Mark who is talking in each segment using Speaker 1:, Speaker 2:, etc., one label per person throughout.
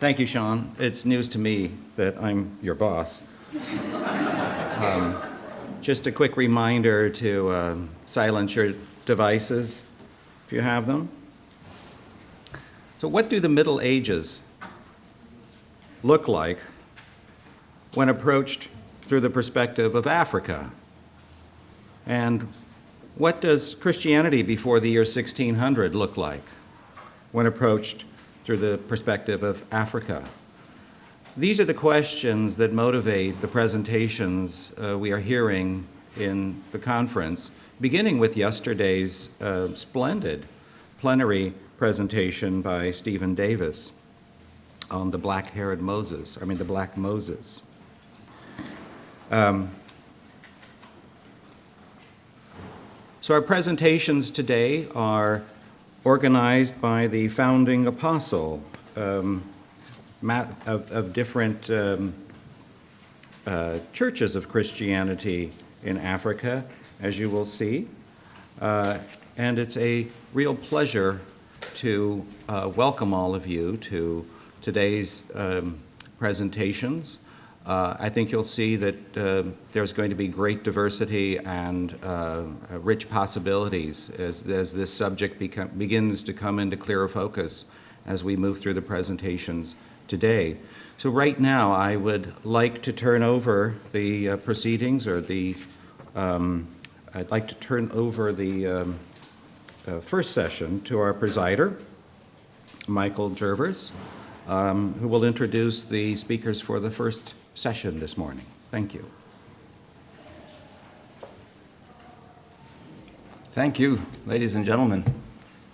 Speaker 1: Thank you, Sean. It's news to me that I'm your boss. Just a quick reminder to silence your devices if you have them. So what do the Middle Ages look like when approached through the perspective of Africa? And what does Christianity before the year 1600 look like when approached through the perspective of Africa? These are the questions that motivate the presentations we are hearing in the conference, beginning with yesterday's splendid plenary presentation by Stephen Davis on the Black Moses. So our presentations today are organized by the founding apostle of different churches of Christianity in Africa, as you will see. And it's a real pleasure to welcome all of you to today's presentations. I think you'll see that there's going to be great diversity and rich possibilities as this subject begins to come into clearer focus as we move through the presentations today. So right now I would like to turn over the proceedings, or I'd like to turn over the first session to our presider, Michael Jervers, who will introduce the speakers for the first session this morning. Thank you.
Speaker 2: Thank you, ladies and gentlemen.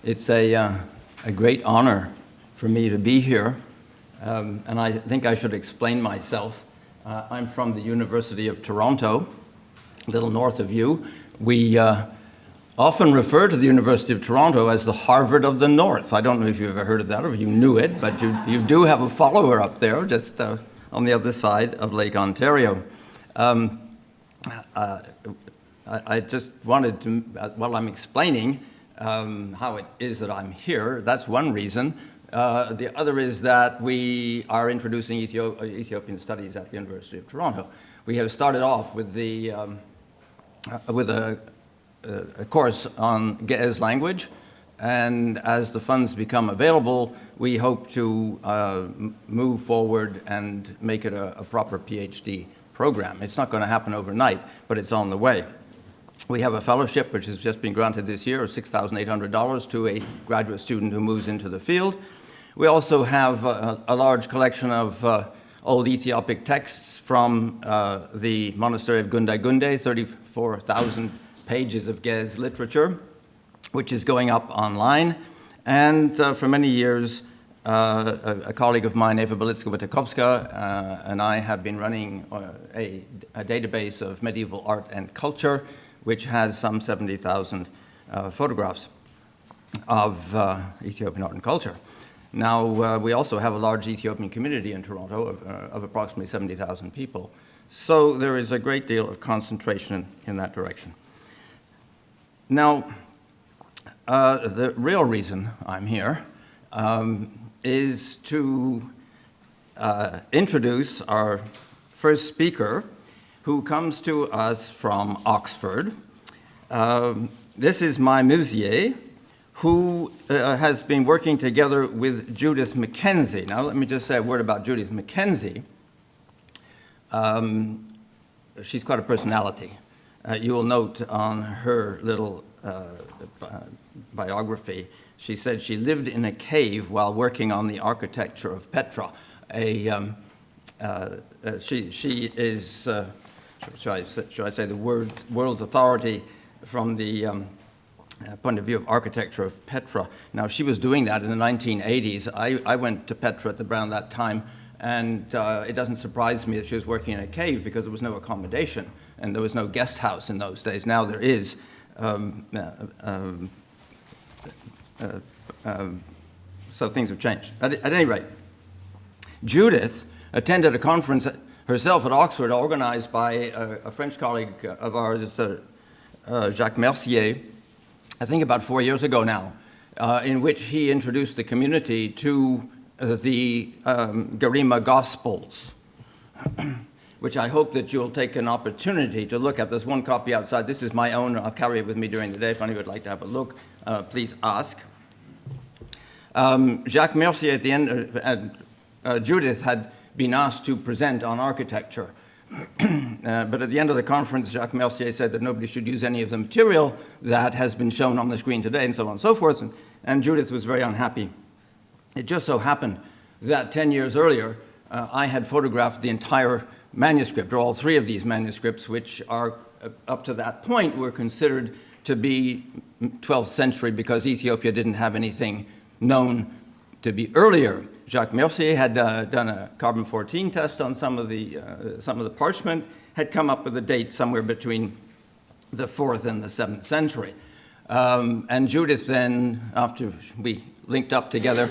Speaker 2: It's a great honor for me to be here, and I think I should explain myself. I'm from the University of Toronto, a little north of you. We often refer to the University of Toronto as the Harvard of the North. I don't know if you've ever heard of that or if you knew it, but you do have a follower up there, just on the other side of Lake Ontario. I just wanted to, while I'm explaining how it is that I'm here, that's one reason. The other is that we are introducing Ethiopian studies at the University of Toronto. We have started off with a course on Ge'ez language, and as the funds become available, we hope to move forward and make it a proper PhD program. It's not going to happen overnight, but it's on the way. We have a fellowship which has just been granted this year of $6,800 to a graduate student who moves into the field. We also have a large collection of old Ethiopic texts from the monastery of Gunday Gunday, 34,000 pages of Ge'ez literature, which is going up online. And for many years, a colleague of mine, Eva Belitska-Witakowska, and I have been running a database of medieval art and culture, which has some 70,000 photographs of Ethiopian art and culture. Now, we also have a large Ethiopian community in Toronto of approximately 70,000 people. So there is a great deal of concentration in that direction. Now, the real reason I'm here is to introduce our first speaker, who comes to us from Oxford. This is my Musier, who has been working together with Judith Mackenzie. Now, let me just say a word about Judith Mackenzie. She's quite a personality. You will note on her little biography, she said she lived in a cave while working on the architecture of Petra. She is, should I say, the world's authority from the point of view of architecture of Petra. Now, she was doing that in the 1980s. I went to Petra at around that time, and it doesn't surprise me that she was working in a cave because there was no accommodation, and there was no guest house in those days. Now there is. So things have changed. At any rate, Judith attended a conference herself at Oxford organized by a French colleague of ours, Jacques Mercier, I think about 4 years ago now, in which he introduced the community to the Garima Gospels, which I hope that you'll take an opportunity to look at. There's one copy outside. This is my own. I'll carry it with me during the day. If anyone would like to have a look, please ask. Jacques Mercier at the end, Judith had been asked to present on architecture. But at the end of the conference, Jacques Mercier said that nobody should use any of the material that has been shown on the screen today, and so on and so forth, and Judith was very unhappy. It just so happened that 10 years earlier, I had photographed the entire manuscript, or all three of these manuscripts, which are, up to that point, were considered to be 12th century because Ethiopia didn't have anything known to be earlier. Jacques Mercier had done a carbon-14 test on some of the parchment, had come up with a date somewhere between the 4th and the 7th century. And Judith then, after we linked up together,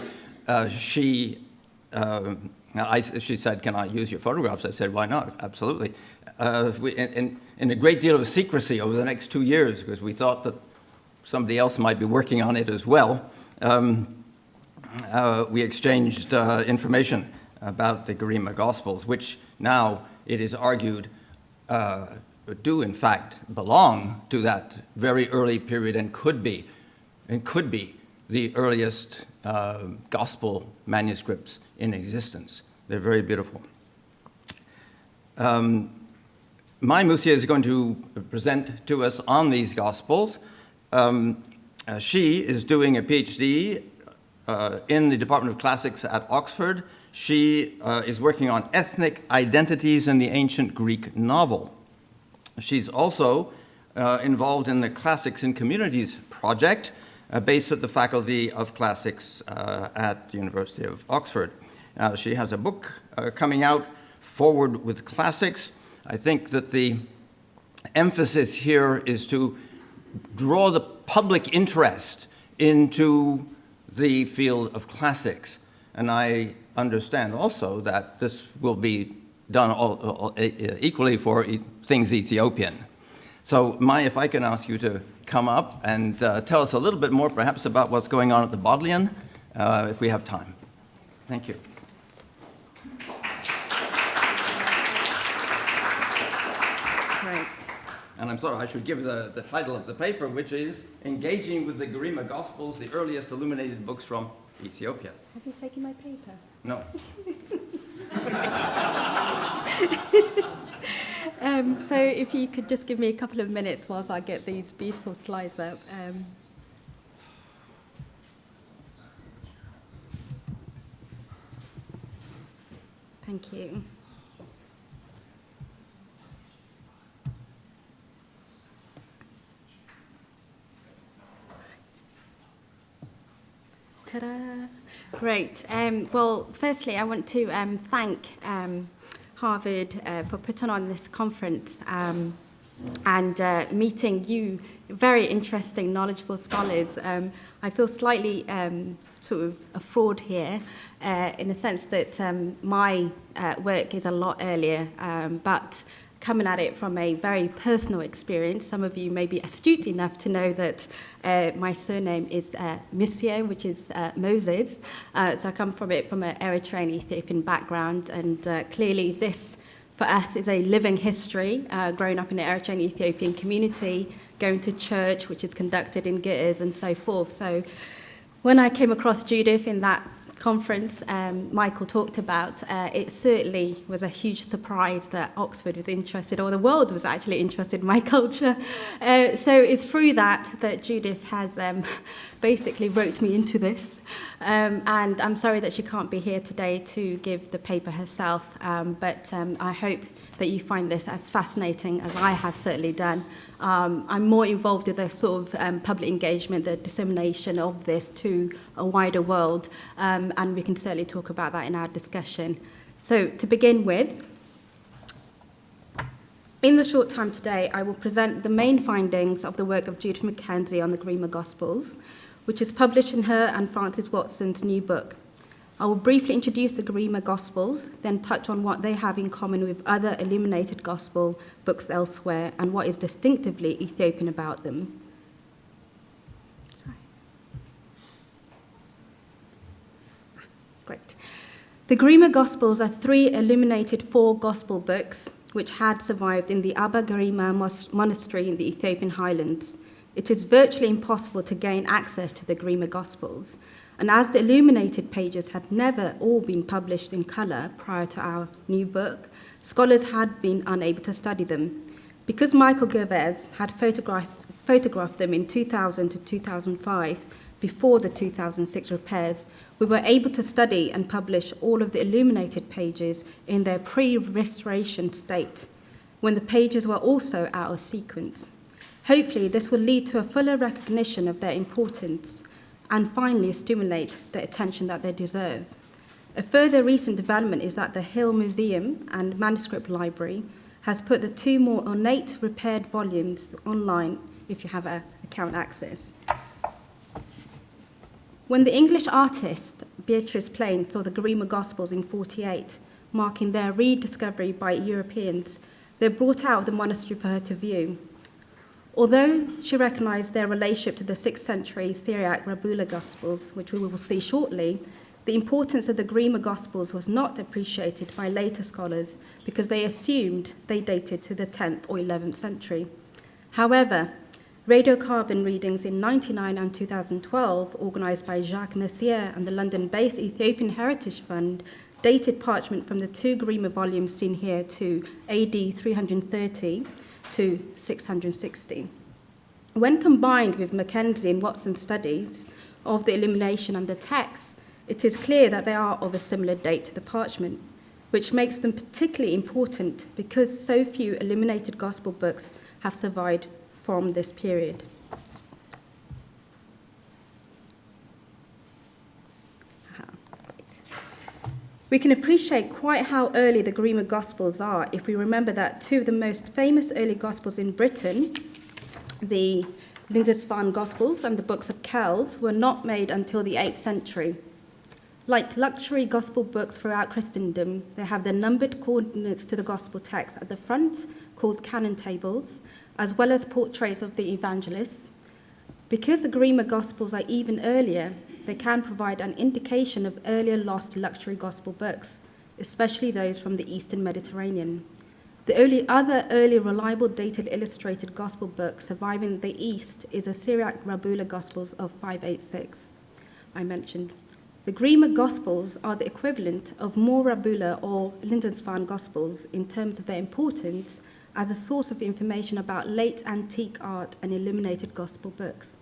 Speaker 2: she said, "Can I use your photographs?" I said, "Why not? Absolutely." In a great deal of secrecy over the next 2 years, because we thought that somebody else might be working on it as well, we exchanged information about the Garima Gospels, which now it is argued do in fact belong to that very early period and could be the earliest gospel manuscripts in existence. They're very beautiful. Mai Musia is going to present to us on these gospels. She is doing a PhD in the Department of Classics at Oxford. She is working on ethnic identities in the ancient Greek novel. She's also involved in the Classics in Communities project based at the Faculty of Classics at the University of Oxford. She has a book coming out, Forward with Classics. I think that the emphasis here is to draw the public interest into the field of classics. And I understand also that this will be done equally for things Ethiopian. So Mai, if I can ask you to come up and tell us a little bit more perhaps about what's going on at the Bodleian, if we have time. Thank you.
Speaker 3: Great.
Speaker 2: And I'm sorry, I should give the title of the paper, which is Engaging with the Garima Gospels, the Earliest Illuminated Books from Ethiopia.
Speaker 3: Have you taken my paper?
Speaker 2: No.
Speaker 3: So if you could just give me a couple of minutes whilst I get these beautiful slides up. Thank you. Ta-da! Great. Well, firstly, I want to thank Harvard for putting on this conference and meeting you, very interesting, knowledgeable scholars. I feel slightly sort of a fraud here in the sense that my work is a lot earlier, but coming at it from a very personal experience. Some of you may be astute enough to know that my surname is Musia, which is Moses. So I come from an Eritrean Ethiopian background, and clearly this, for us, is a living history, growing up in the Eritrean Ethiopian community, going to church, which is conducted in Ge'ez and so forth. So when I came across Judith in that conference Michael talked about, it certainly was a huge surprise that Oxford was interested, or the world was actually interested in my culture. So it's through that Judith has basically roped me into this. And I'm sorry that she can't be here today to give the paper herself, but I hope that you find this as fascinating as I have certainly done. I'm more involved with the sort of public engagement, the dissemination of this to a wider world, and we can certainly talk about that in our discussion. So to begin with, in the short time today, I will present the main findings of the work of Judith Mackenzie on the Garima Gospels, which is published in her and Francis Watson's new book. I will briefly introduce the Garima Gospels, then touch on what they have in common with other illuminated gospel books elsewhere and what is distinctively Ethiopian about them. Great. The Garima Gospels are 3 illuminated 4 gospel books which had survived in the Abba Garima monastery in the Ethiopian highlands. It is virtually impossible to gain access to the Garima Gospels, and as the illuminated pages had never all been published in colour prior to our new book, scholars had been unable to study them. Because Michael Gervais had photographed them in 2000 to 2005, before the 2006 repairs, we were able to study and publish all of the illuminated pages in their pre-restoration state, when the pages were also out of sequence. Hopefully, this will lead to a fuller recognition of their importance and finally stimulate the attention that they deserve. A further recent development is that the Hill Museum and Manuscript Library has put the 2 more ornate repaired volumes online if you have account access. When the English artist Beatrice Plain saw the Garima Gospels in 1948, marking their rediscovery by Europeans, they brought out of the monastery for her to view. Although she recognised their relationship to the 6th century Syriac Lalibela Gospels, which we will see shortly, the importance of the Garima Gospels was not appreciated by later scholars because they assumed they dated to the 10th or 11th century. However, radiocarbon readings in 1999 and 2012, organised by Jacques Messier and the London-based Ethiopian Heritage Fund, dated parchment from the 2 Garima volumes seen here to AD 330 to 660. When combined with Mackenzie and Watson's studies of the illumination and the texts, it is clear that they are of a similar date to the parchment, which makes them particularly important because so few illuminated gospel books have survived from this period. We can appreciate quite how early the Garima Gospels are if we remember that 2 of the most famous early Gospels in Britain, the Lindisfarne Gospels and the books of Kells, were not made until the 8th century. Like luxury gospel books throughout Christendom, they have the numbered coordinates to the gospel text at the front, called canon tables, as well as portraits of the evangelists. Because the Garima Gospels are even earlier, they can provide an indication of earlier lost luxury gospel books, especially those from the Eastern Mediterranean. The only other early reliable dated illustrated gospel book surviving in the East is a Syriac Lalibela Gospels of 586, I mentioned. The Garima Gospels are the equivalent of more Lalibela or Lindisfarne Gospels in terms of their importance as a source of information about late antique art and illuminated gospel books.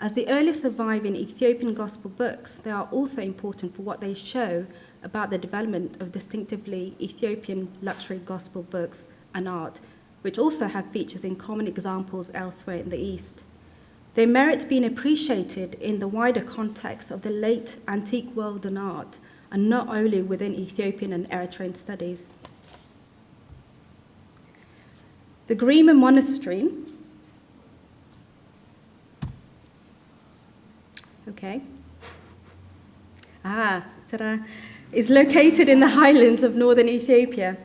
Speaker 3: As the earliest surviving Ethiopian gospel books, they are also important for what they show about the development of distinctively Ethiopian luxury gospel books and art, which also have features in common examples elsewhere in the East. They merit being appreciated in the wider context of the late antique world and art, and not only within Ethiopian and Eritrean studies. The Garima Monastery is located in the highlands of northern Ethiopia.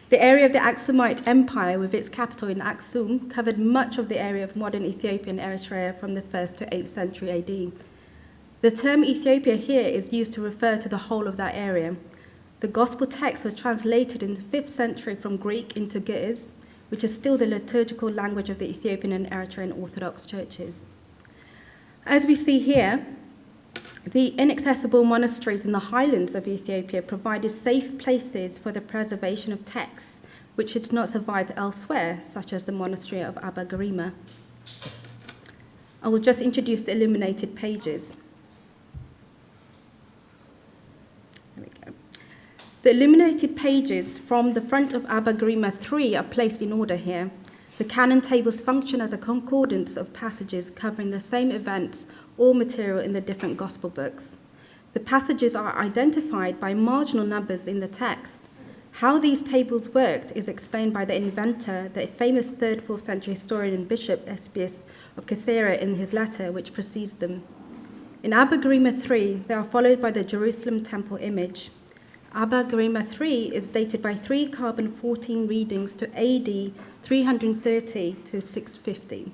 Speaker 3: The area of the Aksumite Empire, with its capital in Aksum, covered much of the area of modern Ethiopia and Eritrea from the 1st to 8th century AD. The term Ethiopia here is used to refer to the whole of that area. The gospel texts were translated in the 5th century from Greek into Ge'ez, which is still the liturgical language of the Ethiopian and Eritrean Orthodox churches. As we see here, the inaccessible monasteries in the highlands of Ethiopia provided safe places for the preservation of texts which did not survive elsewhere, such as the monastery of Abba Garima. I will just introduce the illuminated pages. There we go. The illuminated pages from the front of Abba Garima 3 are placed in order here. The canon tables function as a concordance of passages covering the same events or material in the different gospel books. The passages are identified by marginal numbers in the text. How these tables worked is explained by the inventor, the famous 3rd, 4th century historian and bishop Eusebius of Caesarea in his letter which precedes them. In Abba Garima 3, they are followed by the Jerusalem temple image. Abba Garima 3 is dated by 3 carbon 14 readings to AD 330 to 650.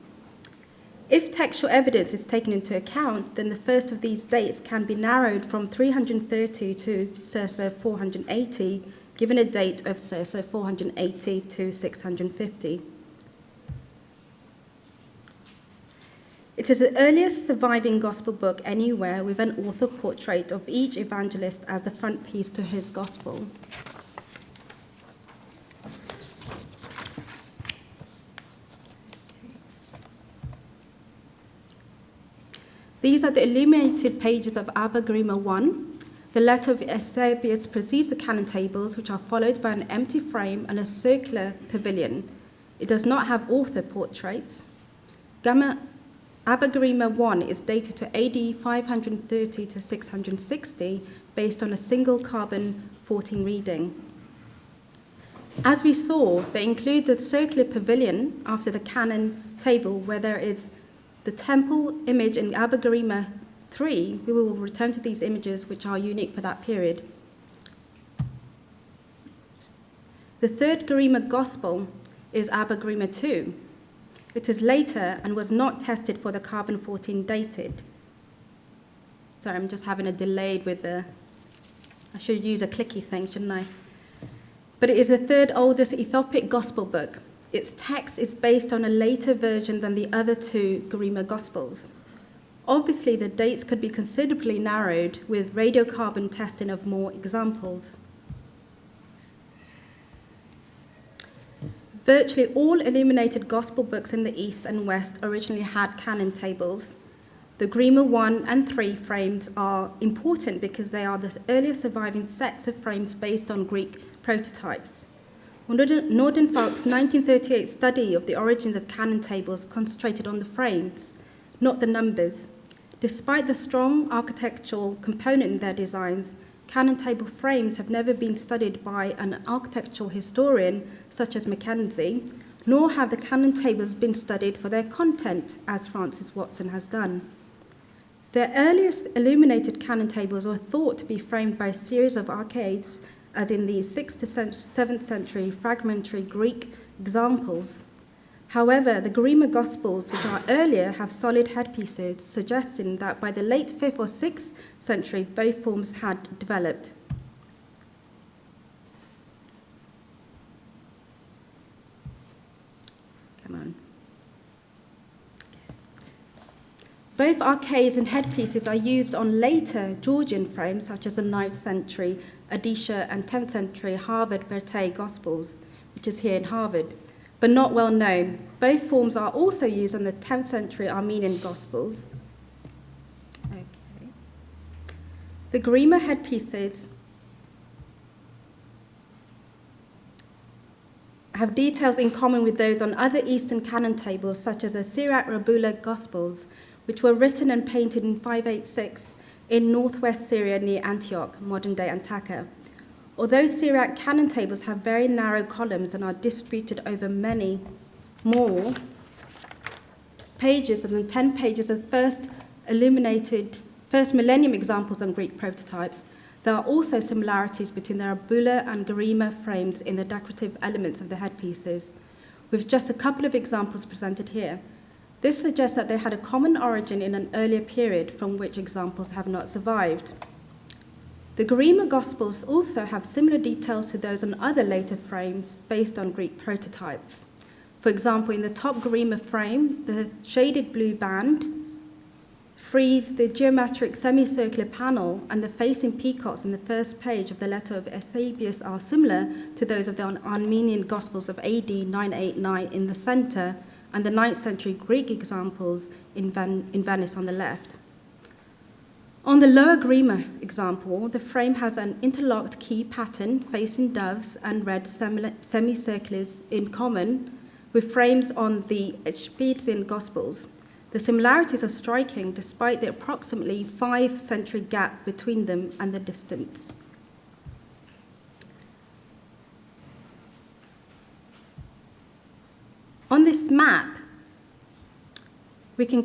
Speaker 3: If textual evidence is taken into account, then the first of these dates can be narrowed from 330 to circa 480, given a date of circa 480 to 650. It is the earliest surviving gospel book anywhere with an author portrait of each evangelist as the frontispiece to his gospel. These are the illuminated pages of Abba Garima 1. The letter of Eusebius precedes the canon tables, which are followed by an empty frame and a circular pavilion. It does not have author portraits. Abba Garima 1 is dated to AD 530 to 660, based on a single carbon 14 reading. As we saw, they include the circular pavilion after the canon table, where there is the temple image in Abba Garima 3. We will return to these images, which are unique for that period. The third Garima Gospel is Abba Garima 2. It is later and was not tested for the carbon 14 dated. Sorry, I'm just having a delay with the... I should use a clicky thing, shouldn't I? But it is the third oldest Ethiopic Gospel book. Its text is based on a later version than the other two Garima Gospels. Obviously, the dates could be considerably narrowed with radiocarbon testing of more examples. Virtually all illuminated Gospel books in the East and West originally had canon tables. The Garima 1 and 3 frames are important because they are the earliest surviving sets of frames based on Greek prototypes. Nordenfeldt's 1938 study of the origins of canon tables concentrated on the frames, not the numbers. Despite the strong architectural component in their designs, canon table frames have never been studied by an architectural historian such as Mackenzie, nor have the canon tables been studied for their content, as Francis Watson has done. The earliest illuminated canon tables were thought to be framed by a series of arcades, as in the 6th to 7th century fragmentary Greek examples. However, the Garima Gospels, which are earlier, have solid headpieces, suggesting that by the late 5th or 6th century, both forms had developed. Come on. Both arcades and headpieces are used on later Georgian frames, such as the 9th century Adisha and 10th century Harvard Berthay Gospels, which is here in Harvard, but not well known. Both forms are also used on the 10th century Armenian Gospels. Okay. The Garima headpieces have details in common with those on other Eastern canon tables, such as the Syriac-Rabula Gospels, which were written and painted in 586 in northwest Syria near Antioch, modern-day Antakya. Although Syriac canon tables have very narrow columns and are distributed over many more pages than the 10 pages of first millennium examples on Greek prototypes, there are also similarities between the Rabula and Garima frames in the decorative elements of the headpieces, with just a couple of examples presented here. This suggests that they had a common origin in an earlier period from which examples have not survived. The Garima Gospels also have similar details to those on other later frames based on Greek prototypes. For example, in the top Garima frame, the shaded blue band, frieze, the geometric semicircular panel, and the facing peacocks in the first page of the letter of Eusebius are similar to those of the Armenian Gospels of AD 989 in the center, and the 9th century Greek examples in Venice on the left. On the lower Garima example, the frame has an interlocked key pattern facing doves and red semicirculars in common with frames on the Ethiopian Gospels. The similarities are striking despite the approximately 5-century gap between them and the distance. On this map, we can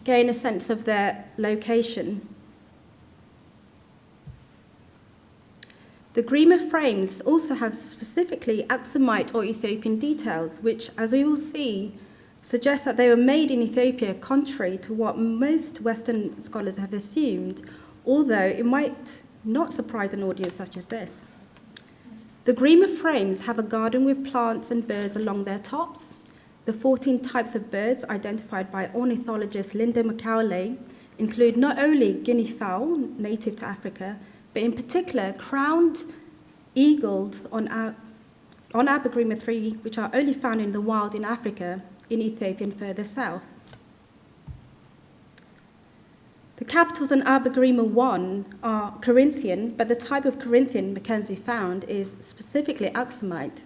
Speaker 3: gain a sense of their location. The Garima frames also have specifically Aksumite or Ethiopian details, which, as we will see, suggests that they were made in Ethiopia, contrary to what most Western scholars have assumed, although it might not surprise an audience such as this. The Garima frames have a garden with plants and birds along their tops. The 14 types of birds identified by ornithologist Linda McCauley include not only guinea fowl, native to Africa, but in particular crowned eagles on Garima 3, which are only found in the wild in Africa, in Ethiopia and further south. The capitals on Garima 1 are Corinthian, but the type of Corinthian Mackenzie found is specifically Aksumite.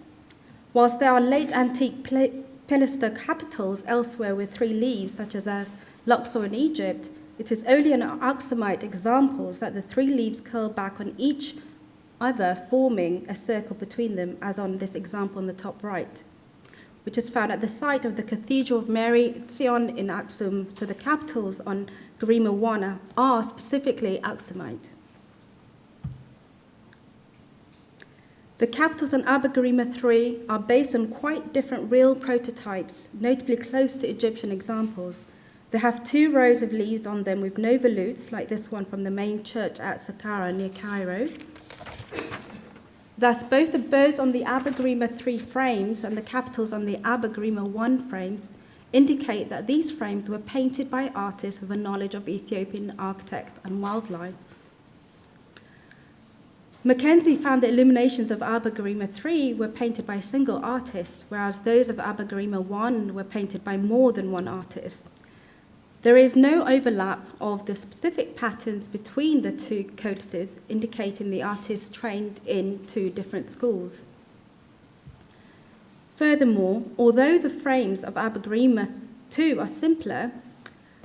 Speaker 3: Whilst there are late antique pilaster capitals elsewhere with 3 leaves, such as at Luxor in Egypt, it is only in Aksumite examples that the 3 leaves curl back on each other, forming a circle between them, as on this example on the top right, which is found at the site of the Cathedral of Mary Zion in Aksum. So the capitals on Garima 1 are specifically Aksumite. The capitals on Garima 3 are based on quite different real prototypes, notably close to Egyptian examples. They have 2 rows of leaves on them with no volutes, like this one from the main church at Saqqara near Cairo. Thus, both the birds on the Garima 3 frames and the capitals on the Garima 1 frames indicate that these frames were painted by artists with a knowledge of Ethiopian architect and wildlife. Mackenzie found the illuminations of Garima 3 were painted by a single artist, whereas those of Garima 1 were painted by more than one artist. There is no overlap of the specific patterns between the 2 codices, indicating the artists trained in 2 different schools. Furthermore, although the frames of Garima 2 are simpler,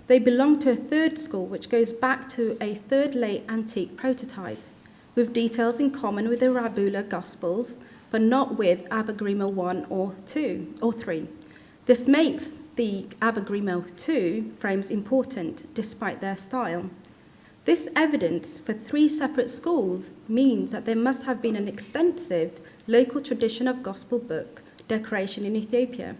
Speaker 3: they belong to a 3rd school, which goes back to a 3rd late antique prototype, with details in common with the Lalibela Gospels, but not with Garima 1 or 2 or 3. This makes the Garima 2 frames important, despite their style. This evidence for 3 separate schools means that there must have been an extensive local tradition of gospel book decoration in Ethiopia,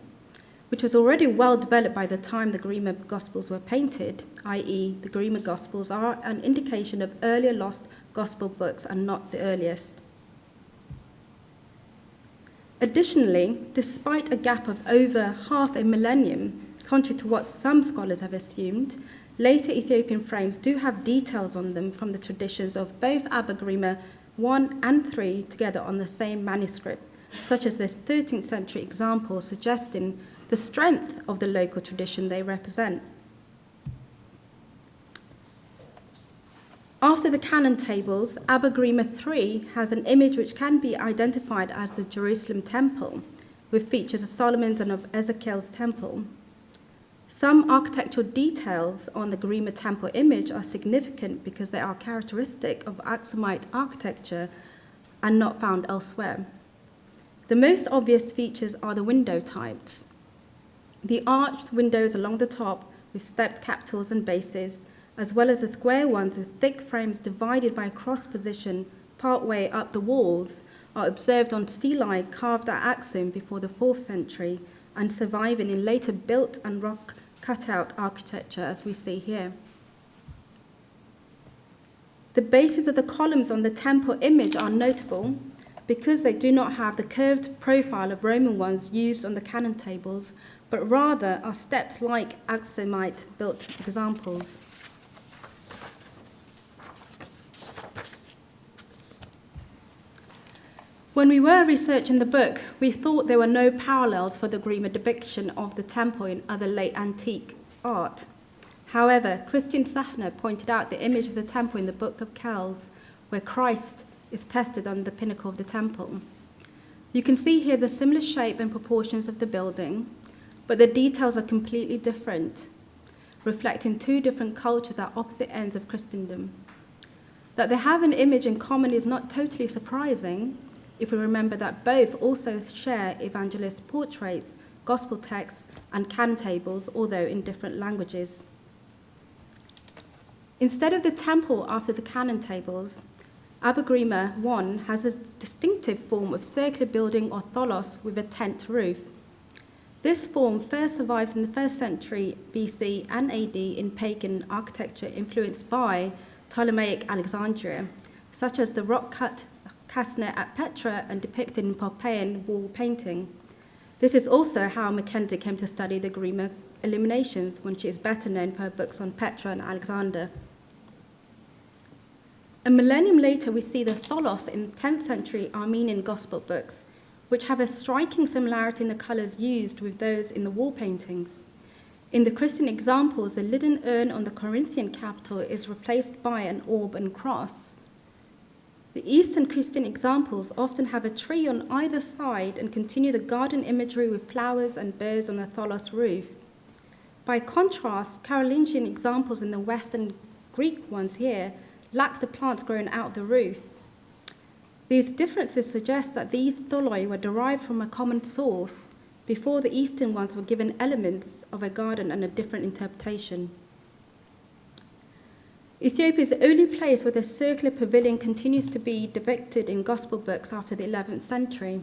Speaker 3: which was already well developed by the time the Garima Gospels were painted, i.e. the Garima Gospels are an indication of earlier lost gospel books and not the earliest. Additionally, despite a gap of over half a millennium, contrary to what some scholars have assumed, later Ethiopian frames do have details on them from the traditions of both Garima 1 and 3 together on the same manuscript, such as this 13th century example suggesting the strength of the local tradition they represent. After the canon tables, Garima 3 has an image which can be identified as the Jerusalem temple, with features of Solomon's and of Ezekiel's temple. Some architectural details on the Garima temple image are significant because they are characteristic of Aksumite architecture and not found elsewhere. The most obvious features are the window types. The arched windows along the top with stepped capitals and bases, as well as the square ones with thick frames divided by a cross position partway up the walls, are observed on stelae carved at Aksum before the 4th century and surviving in later built and rock cutout architecture, as we see here. The bases of the columns on the temple image are notable because they do not have the curved profile of Roman ones used on the canon tables, but rather are stepped like Aksumite built examples. When we were researching the book, we thought there were no parallels for the Garima depiction of the temple in other late antique art. However, Christian Sachner pointed out the image of the temple in the Book of Kells, where Christ is tested on the pinnacle of the temple. You can see here the similar shape and proportions of the building, but the details are completely different, reflecting 2 different cultures at opposite ends of Christendom. That they have an image in common is not totally surprising, if we remember that both also share Evangelist portraits, gospel texts, and canon tables, although in different languages. Instead of the temple after the canon tables, Garima 1 has a distinctive form of circular building or tholos with a tent roof. This form first survives in the 1st century BC and AD in pagan architecture influenced by Ptolemaic Alexandria, such as the rock-cut castanet at Petra and depicted in Pompeian wall painting. This is also how Mackenzie came to study the Garima illuminations, when she is better known for her books on Petra and Alexander. A millennium later, we see the tholos in 10th century Armenian gospel books, which have a striking similarity in the colours used with those in the wall paintings. In the Christian examples, the leaden urn on the Corinthian capital is replaced by an orb and cross. The Eastern Christian examples often have a tree on either side and continue the garden imagery with flowers and birds on the tholos roof. By contrast, Carolingian examples in the Western Greek ones here lack the plants growing out of the roof. These differences suggest that these tholoi were derived from a common source before the Eastern ones were given elements of a garden and a different interpretation. Ethiopia is the only place where the circular pavilion continues to be depicted in gospel books after the 11th century.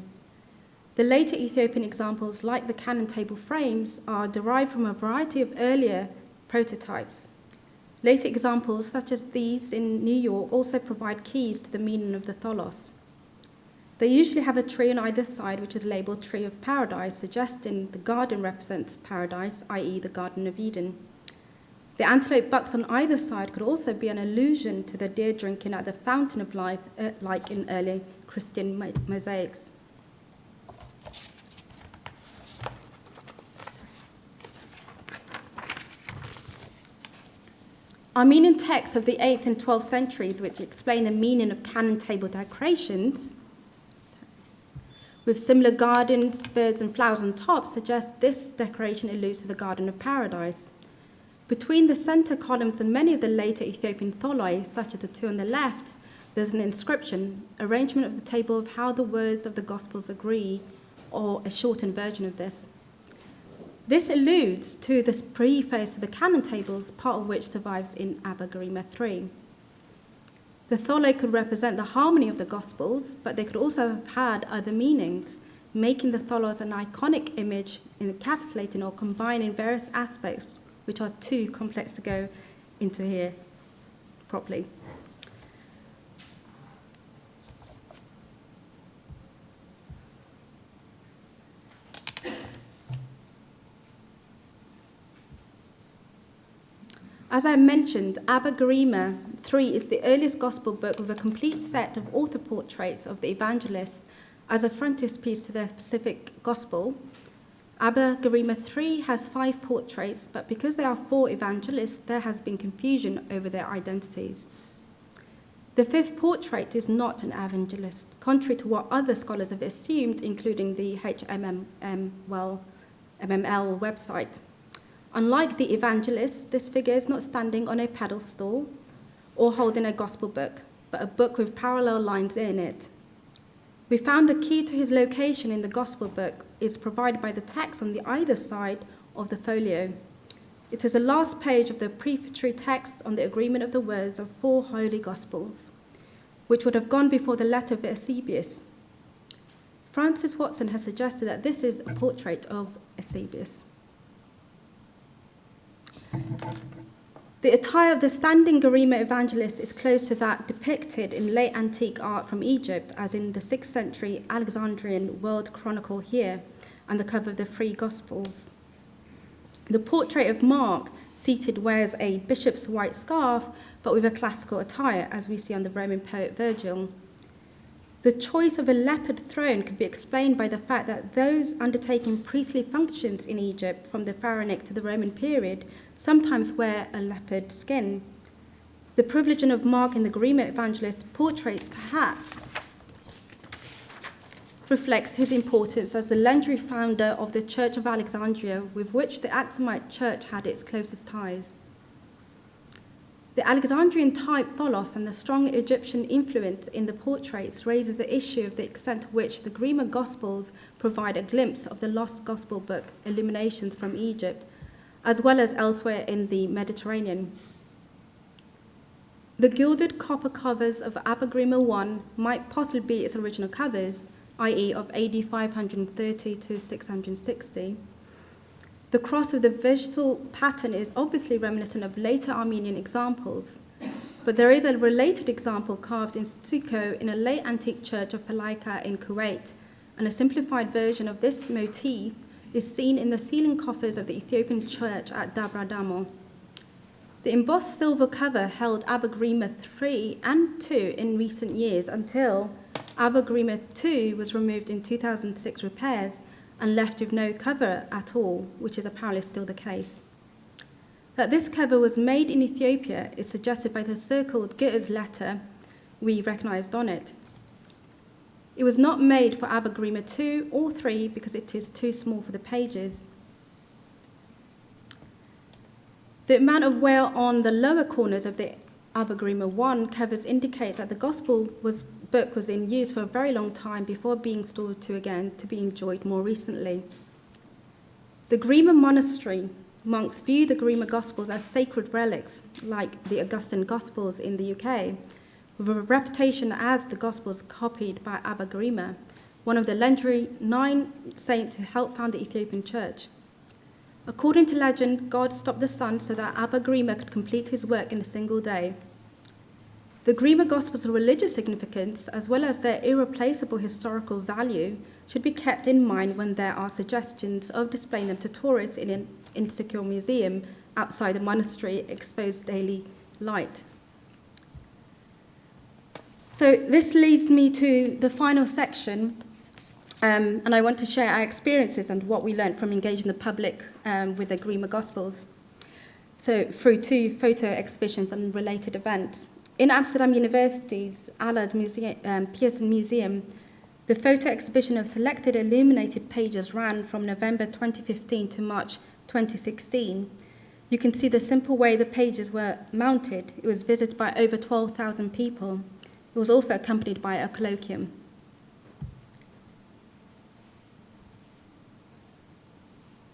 Speaker 3: The later Ethiopian examples, like the canon table frames, are derived from a variety of earlier prototypes. Later examples, such as these in New York, also provide keys to the meaning of the tholos. They usually have a tree on either side, which is labeled Tree of Paradise, suggesting the garden represents paradise, i.e. the Garden of Eden. The antelope bucks on either side could also be an allusion to the deer drinking at the fountain of life, like in early Christian mosaics. Armenian texts of the 8th and 12th centuries, which explain the meaning of canon table decorations, with similar gardens, birds and flowers on top, suggest this decoration alludes to the Garden of Paradise. Between the centre columns and many of the later Ethiopian tholoi, such as the two on the left, there's an inscription, arrangement of the table of how the words of the Gospels agree, or a shortened version of this. This alludes to the preface to the canon tables, part of which survives in Abba Garima 3. The tholoi could represent the harmony of the Gospels, but they could also have had other meanings, making the tholos an iconic image encapsulating or combining various aspects which are too complex to go into here properly. As I mentioned, Abba Garima 3 is the earliest gospel book with a complete set of author portraits of the Evangelist as a frontispiece to their specific gospel. Abba Garima 3 has 5 portraits, but because there are 4 evangelists, there has been confusion over their identities. The 5th portrait is not an evangelist, contrary to what other scholars have assumed, including the MML website. Unlike the Evangelist, this figure is not standing on a pedestal or holding a gospel book, but a book with parallel lines in it. We found the key to his location in the gospel book is provided by the text on the either side of the folio. It is the last page of the prefatory text on the agreement of the words of 4 holy gospels, which would have gone before the letter of Eusebius. Francis Watson has suggested that this is a portrait of Eusebius. The attire of the standing Garima Evangelist is close to that depicted in late antique art from Egypt, as in the 6th century Alexandrian World Chronicle here, and the cover of the 3 Gospels. The portrait of Mark, seated, wears a bishop's white scarf, but with a classical attire, as we see on the Roman poet Virgil. The choice of a leopard throne could be explained by the fact that those undertaking priestly functions in Egypt from the Pharaonic to the Roman period sometimes wear a leopard skin. The privilege of Mark in the Garima Evangelist portraits perhaps reflects his importance as the legendary founder of the Church of Alexandria, with which the Axumite Church had its closest ties. The Alexandrian type tholos and the strong Egyptian influence in the portraits raises the issue of the extent to which the Garima Gospels provide a glimpse of the lost Gospel book, Illuminations from Egypt, as well as elsewhere in the Mediterranean. The gilded copper covers of Abba Garima 1 might possibly be its original covers, i.e. of AD 530 to 660. The cross with the vegetal pattern is obviously reminiscent of later Armenian examples, but there is a related example carved in stucco in a late antique church of Palaika in Kuwait, and a simplified version of this motif is seen in the ceiling coffers of the Ethiopian church at Dabra Damo. The embossed silver cover held Abba Garima III and II in recent years until Abba Garima II was removed in 2006 repairs and left with no cover at all, which is apparently still the case. That this cover was made in Ethiopia is suggested by the circled Goethe's letter we recognised on it. It was not made for Abba Garima II or III because it is too small for the pages. The amount of wear on the lower corners of the Abba Garima I covers indicates that the Gospel book was in use for a very long time before being stored to be enjoyed more recently. The Garima monastery monks view the Garima Gospels as sacred relics, like the Augustine Gospels in the UK, with a reputation as the Gospels copied by Abba Garima, one of the legendary 9 saints who helped found the Ethiopian church. According to legend, God stopped the sun so that Abba Garima could complete his work in a single day. The Garima Gospels' religious significance, as well as their irreplaceable historical value, should be kept in mind when there are suggestions of displaying them to tourists in an insecure museum outside the monastery exposed daily light. So this leads me to the final section, and I want to share our experiences and what we learned from engaging the public with the Garima Gospels, so through 2 photo exhibitions and related events. In Amsterdam University's Allard Pearson Museum, the photo exhibition of selected illuminated pages ran from November 2015 to March 2016. You can see the simple way the pages were mounted. It was visited by over 12,000 people. It was also accompanied by a colloquium.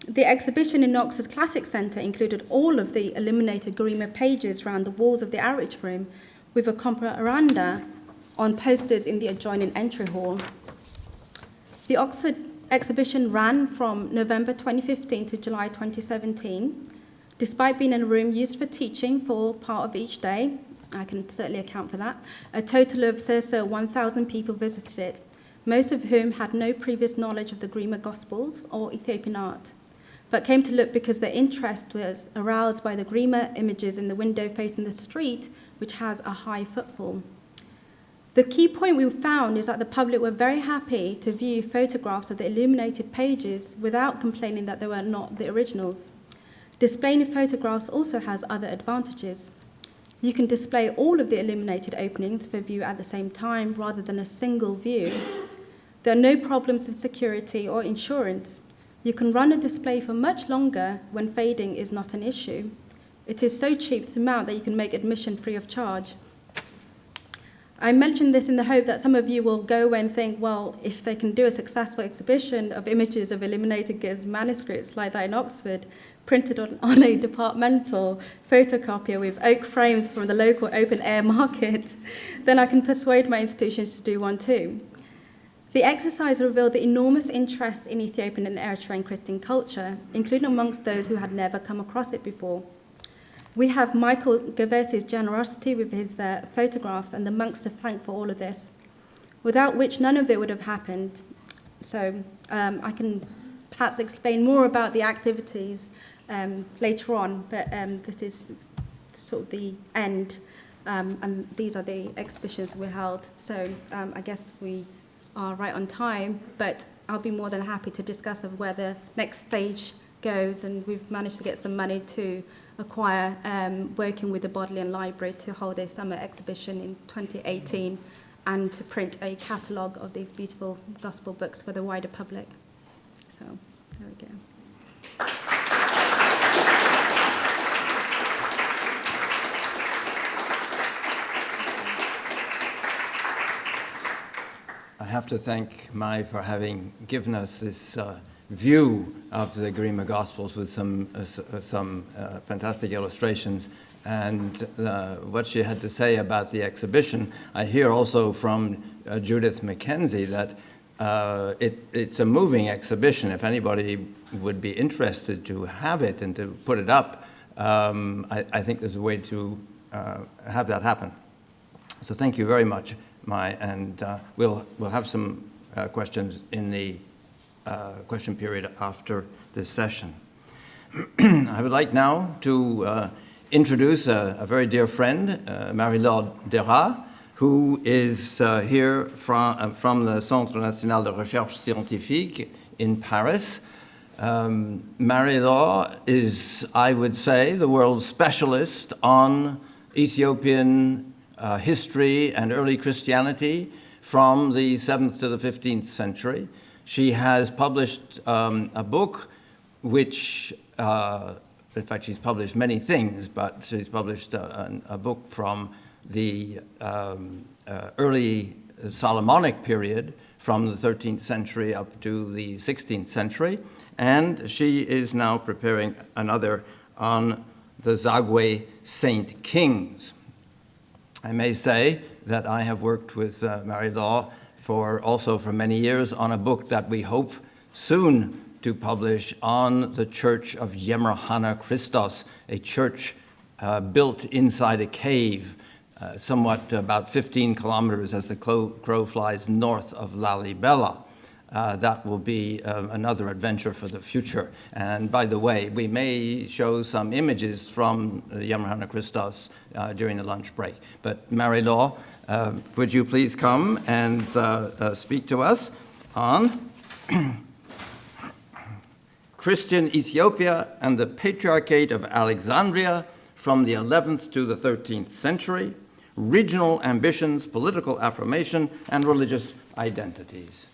Speaker 3: The exhibition in Oxford's Classic Centre included all of the illuminated Garima pages around the walls of the outreach room, with a comparanda on posters in the adjoining entry hall. The Oxford exhibition ran from November 2015 to July 2017. Despite being in a room used for teaching for part of each day, I can certainly account for that, a total of circa 1,000 people visited it, most of whom had no previous knowledge of the Garima Gospels or Ethiopian art, but came to look because their interest was aroused by the Garima images in the window facing the street, which has a high footfall. The key point we found is that the public were very happy to view photographs of the illuminated pages without complaining that they were not the originals. Displaying photographs also has other advantages. You can display all of the illuminated openings for view at the same time rather than a single view. There are no problems with security or insurance. You can run a display for much longer when fading is not an issue. It is so cheap to mount that you can make admission free of charge. I mention this in the hope that some of you will go away and think, well, if they can do a successful exhibition of images of illuminated Ge'ez manuscripts like that in Oxford, printed on a departmental photocopier with oak frames from the local open-air market, then I can persuade my institutions to do one too. The exercise revealed the enormous interest in Ethiopian and Eritrean Christian culture, including amongst those who had never come across it before. We have Michael Gavesi's generosity with his photographs and the monks to thank for all of this, without which none of it would have happened. So I can perhaps explain more about the activities later on, but this is sort of the end, and these are the exhibitions we held. So I guess we are right on time, but I'll be more than happy to discuss of where the next stage goes, and we've managed to get some money to acquire, working with the Bodleian Library to hold a summer exhibition in 2018 and to print a catalogue of these beautiful gospel books for the wider public. So there we go.
Speaker 2: I have to thank Mai for having given us this view of the Garima Gospels with some fantastic illustrations, and what she had to say about the exhibition. I hear also from Judith Mackenzie that It's a moving exhibition. If anybody would be interested to have it and to put it up, I think there's a way to have that happen. So thank you very much, and we'll have some questions in the question period after this session. I would like now to introduce a very dear friend, Marie-Laure Deras, who is here from the Centre National de Recherche Scientifique in Paris. Marie-Laure is, I would say, the world's specialist on Ethiopian history and early Christianity from the 7th to the 15th century. She has published a book which, in fact, she's published many things, but she's published a book from the early Solomonic period, from the 13th century up to the 16th century, and she is now preparing another on the Zagwe Saint Kings. I may say that I have worked with Marie-Laure for many years on a book that we hope soon to publish on the Church of Yemrahana Christos, a church built inside a cave, somewhat about 15 kilometers as the crow flies north of Lalibela. That will be another adventure for the future. And by the way, we may show some images from the Yemrahana Christos during the lunch break. But Marie-Laure, would you please come and speak to us on Christian Ethiopia and the Patriarchate of Alexandria from the 11th to the 13th century, regional ambitions, political affirmation, and religious identities.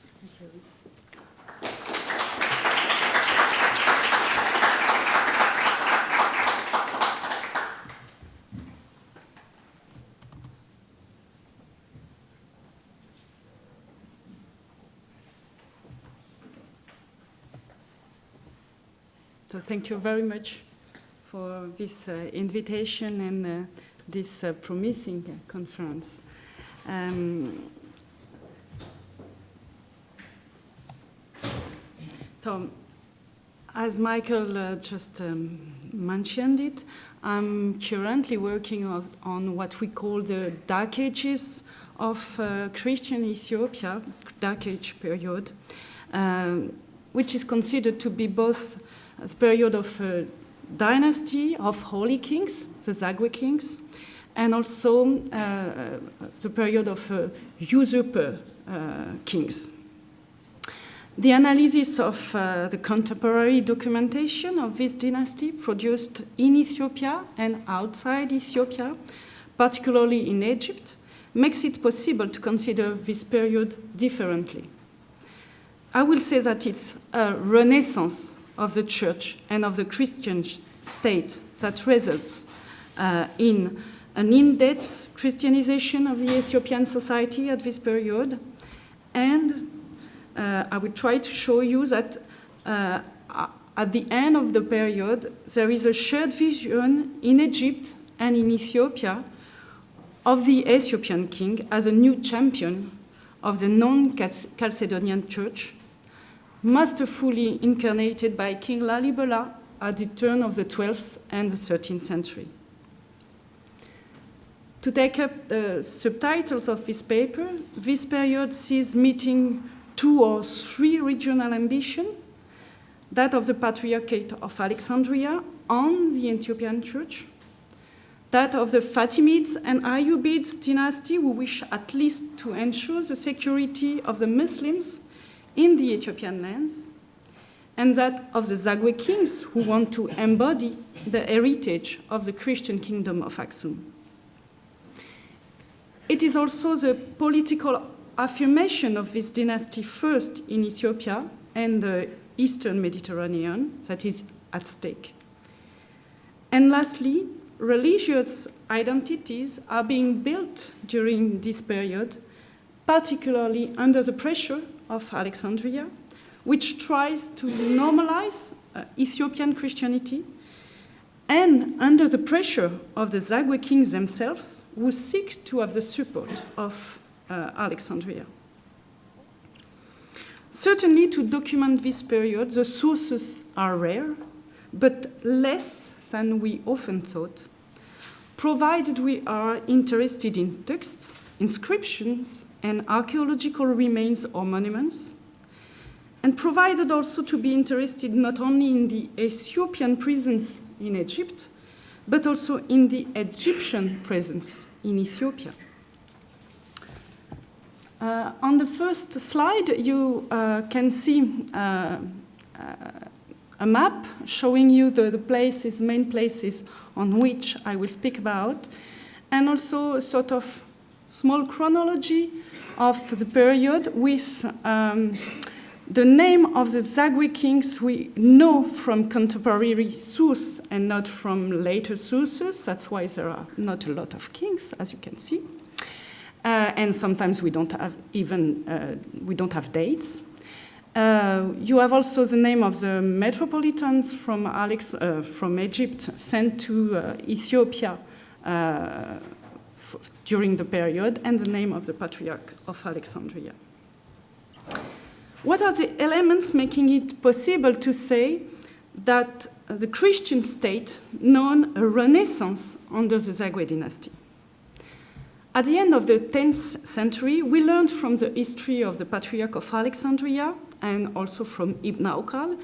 Speaker 4: So thank you very much for this invitation and this promising conference. So, as Michael just mentioned it, I'm currently working on what we call the Dark Ages of Christian Ethiopia, Dark Age period, which is considered to be both a period of dynasty of holy kings, the Zagwe kings, and also the period of usurper kings. The analysis of the contemporary documentation of this dynasty produced in Ethiopia and outside Ethiopia, particularly in Egypt, makes it possible to consider this period differently. I will say that it's a renaissance of the church and of the Christian state that results in an in-depth Christianization of the Ethiopian society at this period. And I will try to show you that at the end of the period, there is a shared vision in Egypt and in Ethiopia of the Ethiopian king as a new champion of the non-Chalcedonian church, masterfully incarnated by King Lalibela at the turn of the 12th and the 13th century. To take up the subtitles of this paper, this period sees meeting 2 or 3 regional ambitions, that of the Patriarchate of Alexandria on the Ethiopian church, that of the Fatimids and Ayyubids dynasty, who wish at least to ensure the security of the Muslims in the Ethiopian lands, and that of the Zagwe kings, who want to embody the heritage of the Christian kingdom of Aksum. It is also the political affirmation of this dynasty first in Ethiopia and the Eastern Mediterranean that is at stake. And lastly, religious identities are being built during this period, particularly under the pressure of Alexandria, which tries to normalize Ethiopian Christianity, and under the pressure of the Zagwe kings themselves, who seek to have the support of Alexandria. Certainly, to document this period, the sources are rare, but less than we often thought, provided we are interested in texts, inscriptions, and archaeological remains or monuments, and provided also to be interested not only in the Ethiopian presence in Egypt, but also in the Egyptian presence in Ethiopia. On the first slide, you can see a map showing you the places, main places on which I will speak about, and also a sort of small chronology of the period with the name of the Zagwe kings we know from contemporary sources and not from later sources. That's why there are not a lot of kings, as you can see. And sometimes we don't have dates. You have also the name of the Metropolitans from Egypt sent to Ethiopia during the period, and the name of the Patriarch of Alexandria. What are the elements making it possible to say that the Christian state known a renaissance under the Zagwe dynasty? At the end of the 10th century, we learned from the history of the Patriarch of Alexandria and also from Ibn Aukal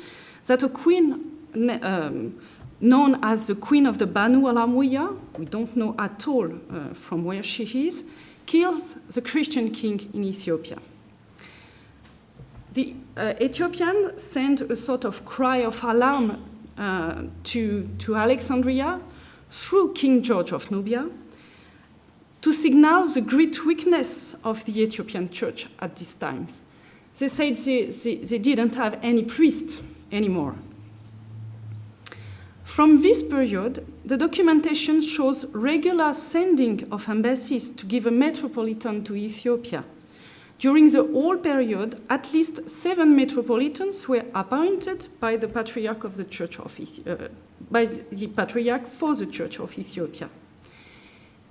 Speaker 4: that a queen known as the Queen of the Banu al-Amuya, we don't know at all from where she is, kills the Christian king in Ethiopia. The Ethiopian sent a sort of cry of alarm to Alexandria through King George of Nubia to signal the great weakness of the Ethiopian church at these times. They said they didn't have any priest anymore. From this period, the documentation shows regular sending of embassies to give a metropolitan to Ethiopia. During the whole period, at least 7 metropolitans were appointed by the Patriarch of the Church of by the Patriarch for the Church of Ethiopia.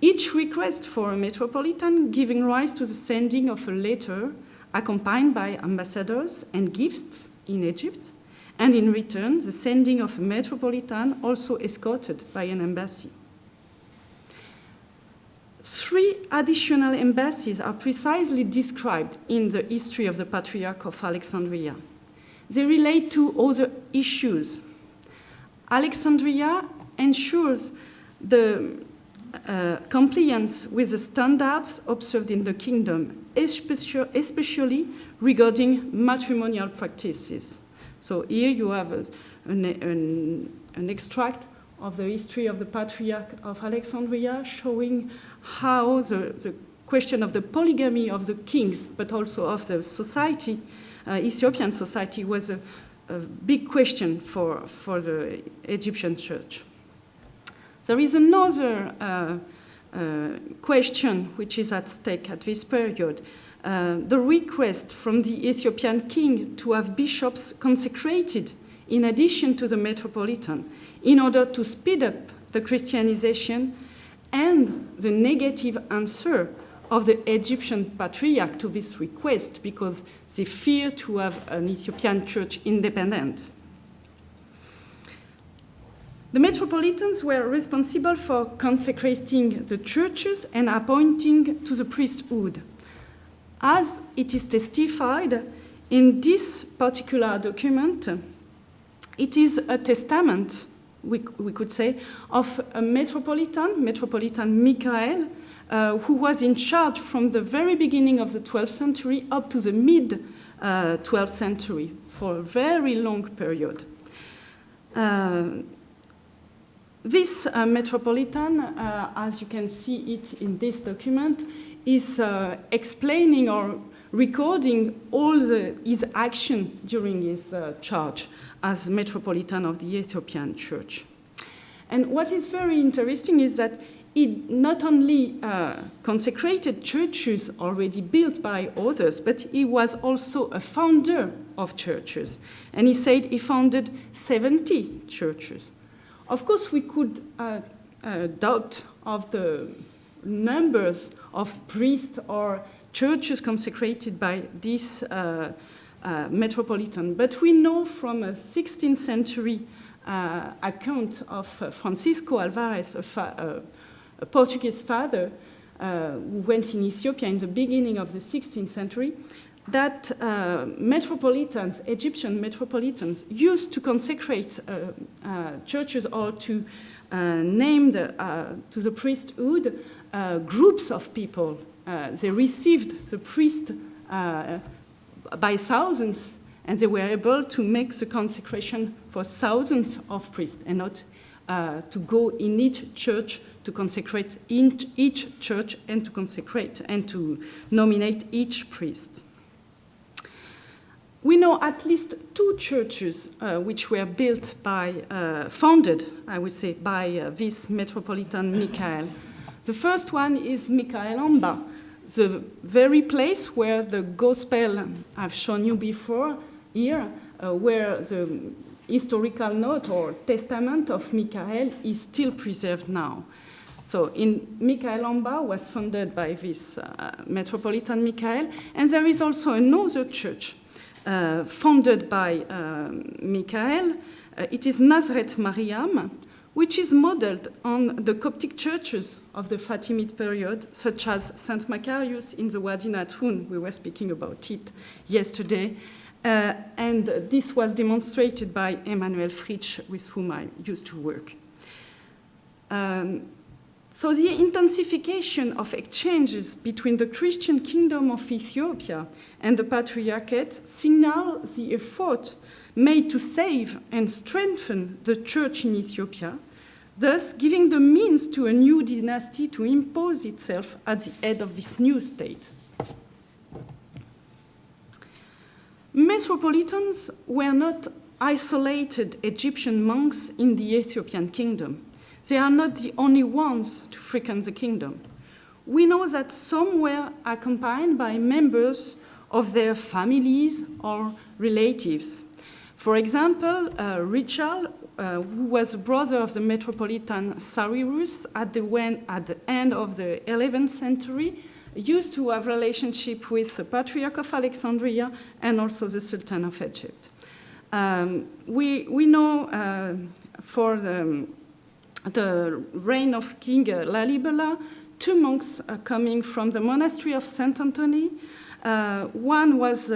Speaker 4: Each request for a metropolitan giving rise to the sending of a letter accompanied by ambassadors and gifts in Egypt, and in return, the sending of a metropolitan also escorted by an embassy. 3 additional embassies are precisely described in the history of the Patriarch of Alexandria. They relate to other issues. Alexandria ensures the compliance with the standards observed in the kingdom, especially regarding matrimonial practices. So here you have an extract of the history of the Patriarch of Alexandria showing how the question of the polygamy of the kings, but also of the society, Ethiopian society, was a big question for the Egyptian church. There is another question which is at stake at this period. The request from the Ethiopian king to have bishops consecrated in addition to the metropolitan in order to speed up the Christianization, and the negative answer of the Egyptian patriarch to this request because they fear to have an Ethiopian church independent. The metropolitans were responsible for consecrating the churches and appointing to the priesthood. As it is testified in this particular document, it is a testament, we could say, of a Metropolitan Michael, who was in charge from the very beginning of the 12th century up to the mid-12th century for a very long period. This Metropolitan, as you can see it in this document, is explaining or recording all his action during his charge as Metropolitan of the Ethiopian Church. And what is very interesting is that he not only consecrated churches already built by others, but he was also a founder of churches. And he said he founded 70 churches. Of course, we could doubt of the numbers of priests or churches consecrated by this Metropolitan. But we know from a 16th century account of Francisco Alvarez, a Portuguese father who went in Ethiopia in the beginning of the 16th century, that metropolitans, Egyptian metropolitans, used to consecrate churches or to name to the priesthood groups of people. They received the priest by thousands, and they were able to make the consecration for thousands of priests, and not to go in each church to consecrate in each church and to consecrate and to nominate each priest. We know at least 2 churches which were built founded, I would say, by this Metropolitan Michael. The first one is Michaelamba, the very place where the gospel I've shown you before here, where the historical note or testament of Michael is still preserved now. So in Michaelamba was founded by this Metropolitan Michael, and there is also another church founded by Michael. It is Nazareth Mariam, which is modeled on the Coptic churches of the Fatimid period, such as St. Macarius in the Wadi Natun. We were speaking about it yesterday. And this was demonstrated by Emanuel Fritsch, with whom I used to work. So the intensification of exchanges between the Christian kingdom of Ethiopia and the Patriarchate signal the effort made to save and strengthen the church in Ethiopia, thus giving the means to a new dynasty to impose itself at the head of this new state. Metropolitans were not isolated Egyptian monks in the Ethiopian kingdom. They are not the only ones to frequent the kingdom. We know that some were accompanied by members of their families or relatives. For example, Richard, who was brother of the Metropolitan Cyrus at the end of the 11th century, used to have relationship with the Patriarch of Alexandria and also the Sultan of Egypt. We know for the reign of King Lalibela, 2 monks coming from the monastery of Saint Anthony. One was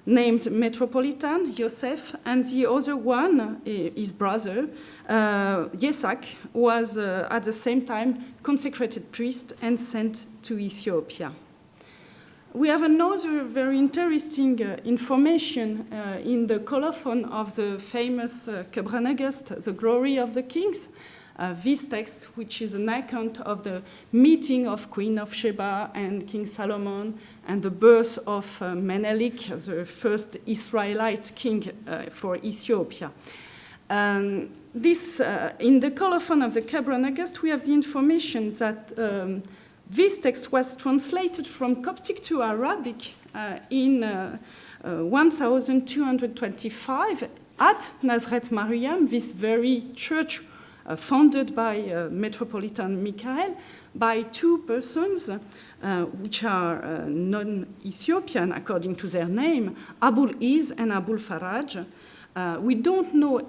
Speaker 4: named Metropolitan, Yosef, and the other one, his brother, Yesak, was at the same time consecrated priest and sent to Ethiopia. We have another very interesting information in the colophon of the famous Kebra-Nagast, The Glory of the Kings. This text, which is an account of the meeting of Queen of Sheba and King Solomon and the birth of Menelik, the first Israelite king for Ethiopia. In the colophon of the Kebra-Nagast, we have the information that this text was translated from Coptic to Arabic in 1225 at Nazareth Mariam, this very church founded by Metropolitan Michael, by 2 persons which are non-Ethiopian according to their name, Abul Iz and Abul Faraj. We don't know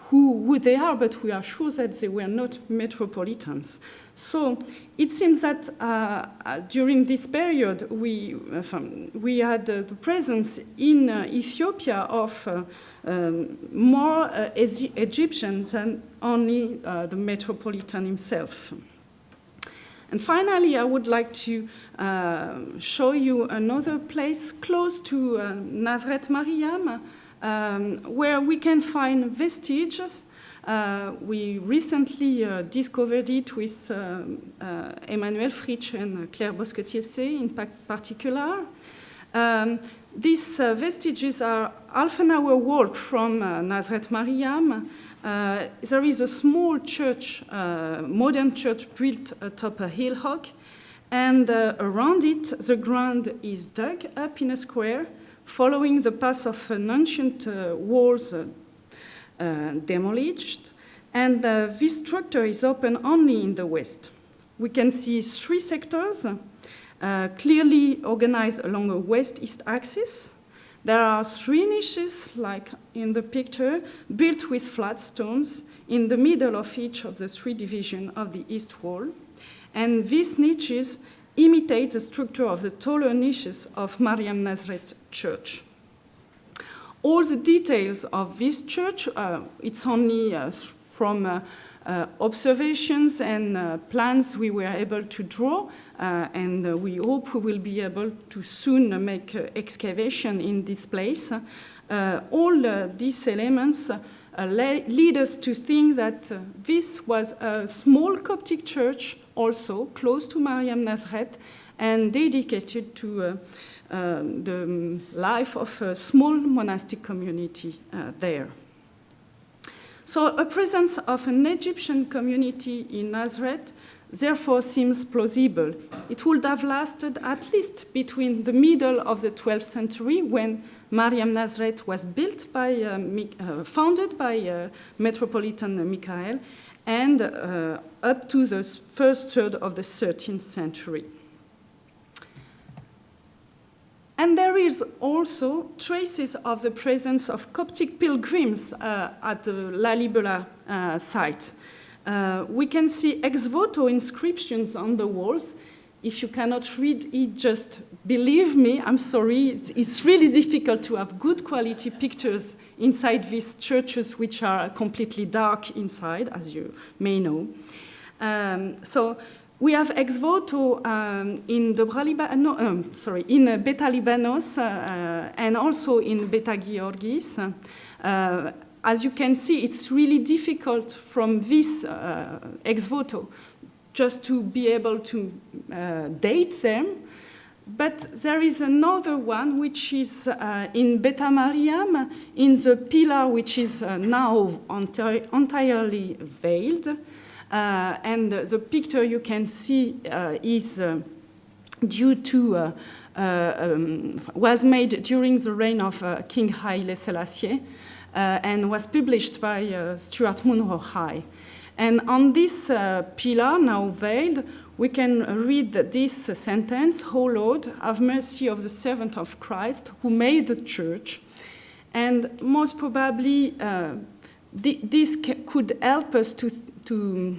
Speaker 4: who they are, but we are sure that they were not metropolitans. So it seems that during this period we had the presence in Ethiopia of more Egyptians than only the metropolitan himself. And finally, I would like to show you another place close to Nazareth Mariam, where we can find vestiges. We recently discovered it with Emmanuel Fritsch and Claire Bosquetier in particular. These vestiges are half an hour walk from Nazareth Mariam. There is a small church, modern church built atop a hillock, and around it the ground is dug up in a square, following the path of an ancient walls demolished, and this structure is open only in the west. We can see 3 sectors clearly organized along a west-east axis. There are 3 niches, like in the picture, built with flat stones in the middle of each of the 3 divisions of the east wall. And these niches imitate the structure of the taller niches of Mariam Nazareth Church. All the details of this church, it's only from observations and plans we were able to draw, and we hope we will be able to soon make excavation in this place. All these elements lead us to think that this was a small Coptic church also close to Mariam Nazareth and dedicated to the life of a small monastic community there. So a presence of an Egyptian community in Nazareth therefore seems plausible. It would have lasted at least between the middle of the 12th century, when Mariam Nazareth was built by, founded by Metropolitan Michael, and up to the first third of the 13th century. And there is also traces of the presence of Coptic pilgrims at the Lalibela site. We can see ex voto inscriptions on the walls. If you cannot read it, just believe me, I'm sorry. It's really difficult to have good quality pictures inside these churches, which are completely dark inside, as you may know. So we have ex voto in in Beta Libanos and also in Beta Georgis. As you can see, it's really difficult from this ex voto just to be able to date them. But there is another one which is in Beta Mariam, in the pillar which is now entirely veiled. And the picture you can see is due to, was made during the reign of King Haile Selassie and was published by Stuart Munro High. And on this pillar, now veiled, we can read this sentence: "O Lord, have mercy of the servant of Christ who made the church." And most probably, this could help us to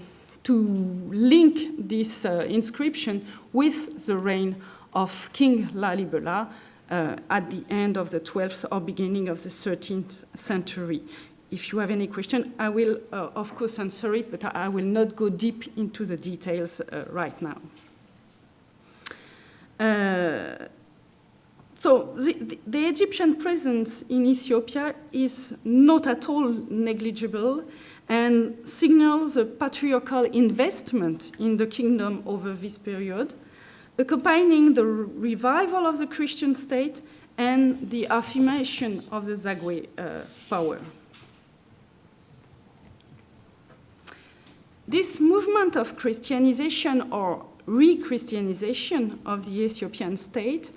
Speaker 4: link this inscription with the reign of King Lalibela at the end of the 12th or beginning of the 13th century. If you have any question, I will, of course, answer it, but I will not go deep into the details right now. So the Egyptian presence in Ethiopia is not at all negligible and signals a patriarchal investment in the kingdom over this period, accompanying the revival of the Christian state and the affirmation of the Zagwe power. This movement of Christianization or re-Christianization of the Ethiopian state,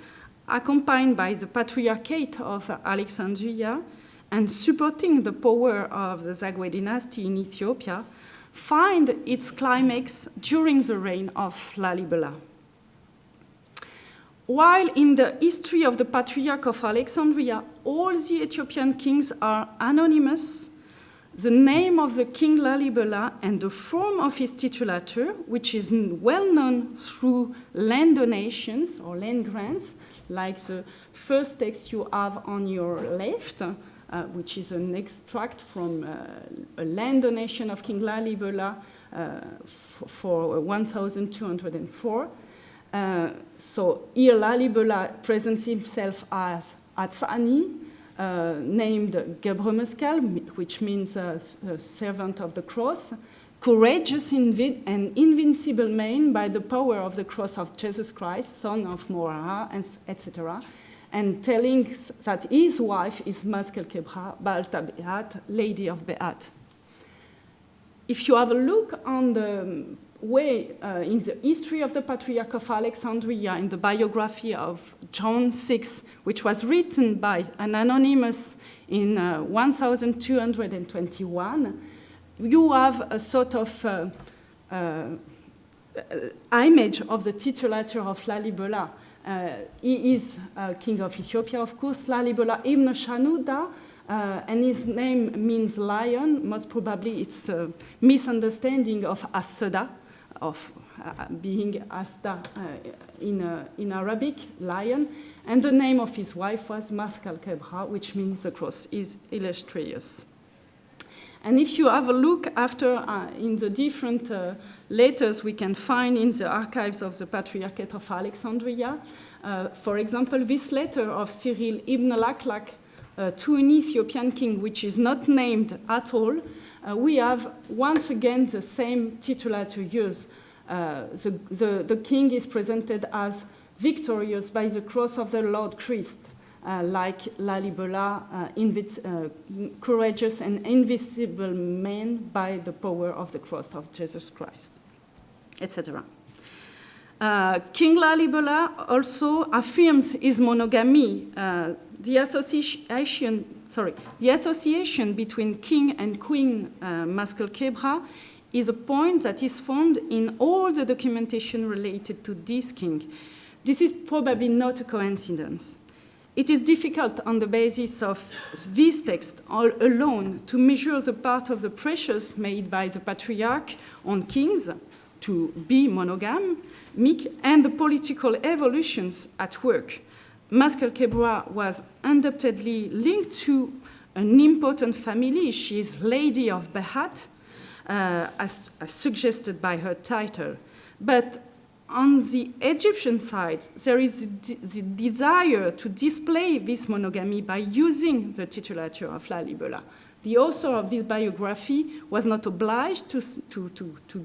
Speaker 4: accompanied by the Patriarchate of Alexandria and supporting the power of the Zagwe dynasty in Ethiopia, find its climax during the reign of Lalibela. While in the history of the Patriarch of Alexandria, all the Ethiopian kings are anonymous, the name of the King Lalibela and the form of his titulature, which is well known through land donations or land grants, like the first text you have on your left, which is an extract from a land donation of King Lalibela for 1204. So here Lalibela presents himself as Atsani, named Gebre Mescal, which means servant of the cross, courageous and invincible man by the power of the cross of Jesus Christ, son of Morara, etc., and telling that his wife is Mescal Kebra, Balta Beat, Lady of Beat. If you have a look on the way in the history of the Patriarch of Alexandria, in the biography of John VI, which was written by an anonymous in 1221, you have a sort of image of the titulature of Lalibela He is king of Ethiopia, of course, Lalibela ibn Shanuda, and his name means lion. Most probably it's a misunderstanding of Asada, of being Asda in Arabic, lion. And the name of his wife was Maskal Kebra, which means the cross is illustrious. And if you have a look after in the different letters we can find in the archives of the Patriarchate of Alexandria, for example, this letter of Cyril ibn Laklak to an Ethiopian king, which is not named at all, we have once again the same titular to use. The king is presented as victorious by the cross of the Lord Christ. Like Lalibela, courageous and invisible man by the power of the cross of Jesus Christ, etc. King Lalibela also affirms his monogamy. The association between king and queen Maskal Kebra is a point that is found in all the documentation related to this king. This is probably not a coincidence. It is difficult on the basis of this text alone to measure the part of the pressures made by the patriarch on kings to be monogamic and the political evolutions at work. Maskal Kebra was undoubtedly linked to an important family. She is Lady of Behat, as suggested by her title. But on the Egyptian side, there is the desire to display this monogamy by using the titulature of Lalibela. The author of this biography was not obliged to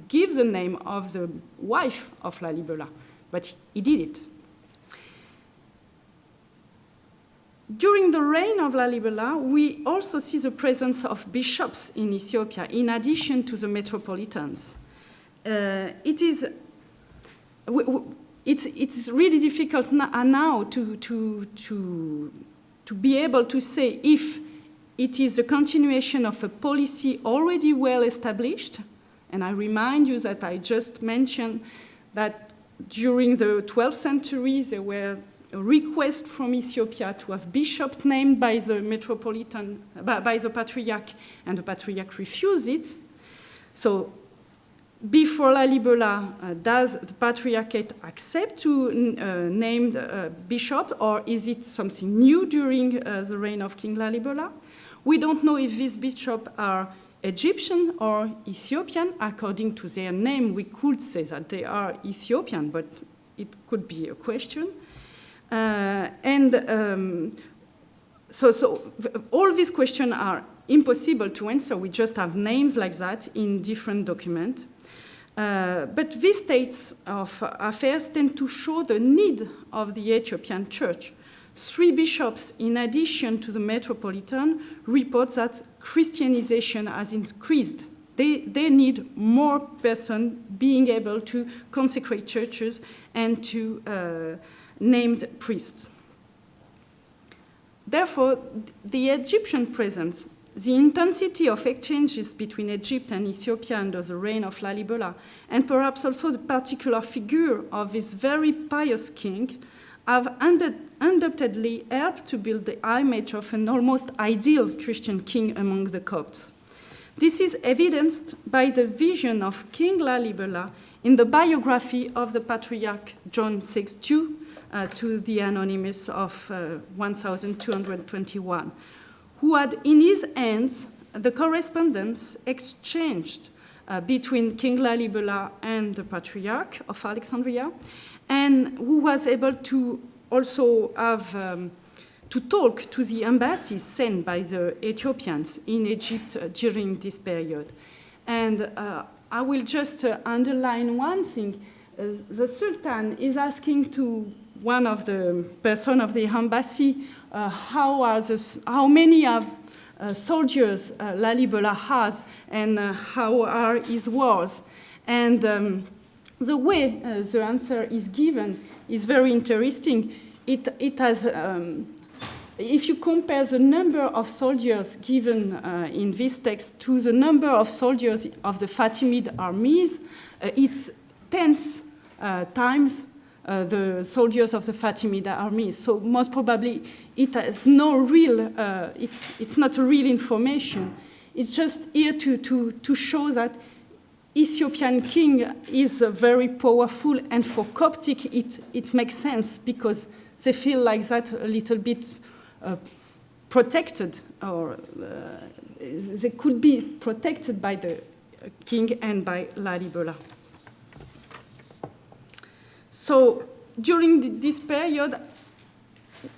Speaker 4: give the name of the wife of Lalibela, but he did it. During the reign of Lalibela, we also see the presence of bishops in Ethiopia, in addition to the Metropolitans. It's really difficult now to be able to say if it is a continuation of a policy already well established. And I remind you that I just mentioned that during the 12th century, there were requests from Ethiopia to have bishops named by the Metropolitan, by the Patriarch, and the Patriarch refused it. So before Lalibela, does the Patriarchate accept to name the bishop, or is it something new during the reign of King Lalibela? We don't know if these bishops are Egyptian or Ethiopian. According to their name, we could say that they are Ethiopian, but it could be a question. So all these questions are impossible to answer. We just have names like that in different documents. But these states of affairs tend to show the need of the Ethiopian church. 3 bishops, in addition to the Metropolitan, report that Christianization has increased. They need more persons being able to consecrate churches and to named priests. Therefore, the Egyptian presence, the intensity of exchanges between Egypt and Ethiopia under the reign of Lalibela, and perhaps also the particular figure of this very pious king, have undoubtedly helped to build the image of an almost ideal Christian king among the Copts. This is evidenced by the vision of King Lalibela in the biography of the Patriarch John VI to the Anonymous of 1221, who had in his hands the correspondence exchanged between King Lalibela and the Patriarch of Alexandria, and who was able to also have to talk to the embassies sent by the Ethiopians in Egypt during this period. And I will just underline one thing. The Sultan is asking to one of the person of the embassy how many of soldiers Lalibela has and how are his wars. And the way the answer is given is very interesting. It has, if you compare the number of soldiers given in this text to the number of soldiers of the Fatimid armies, it's 10 times the soldiers of the Fatimid army. So most probably it has no real, it's not real information. It's just here to show that Ethiopian king is very powerful, and for Coptic it makes sense because they feel like that a little bit protected, or they could be protected by the king and by Lalibela. So during this period,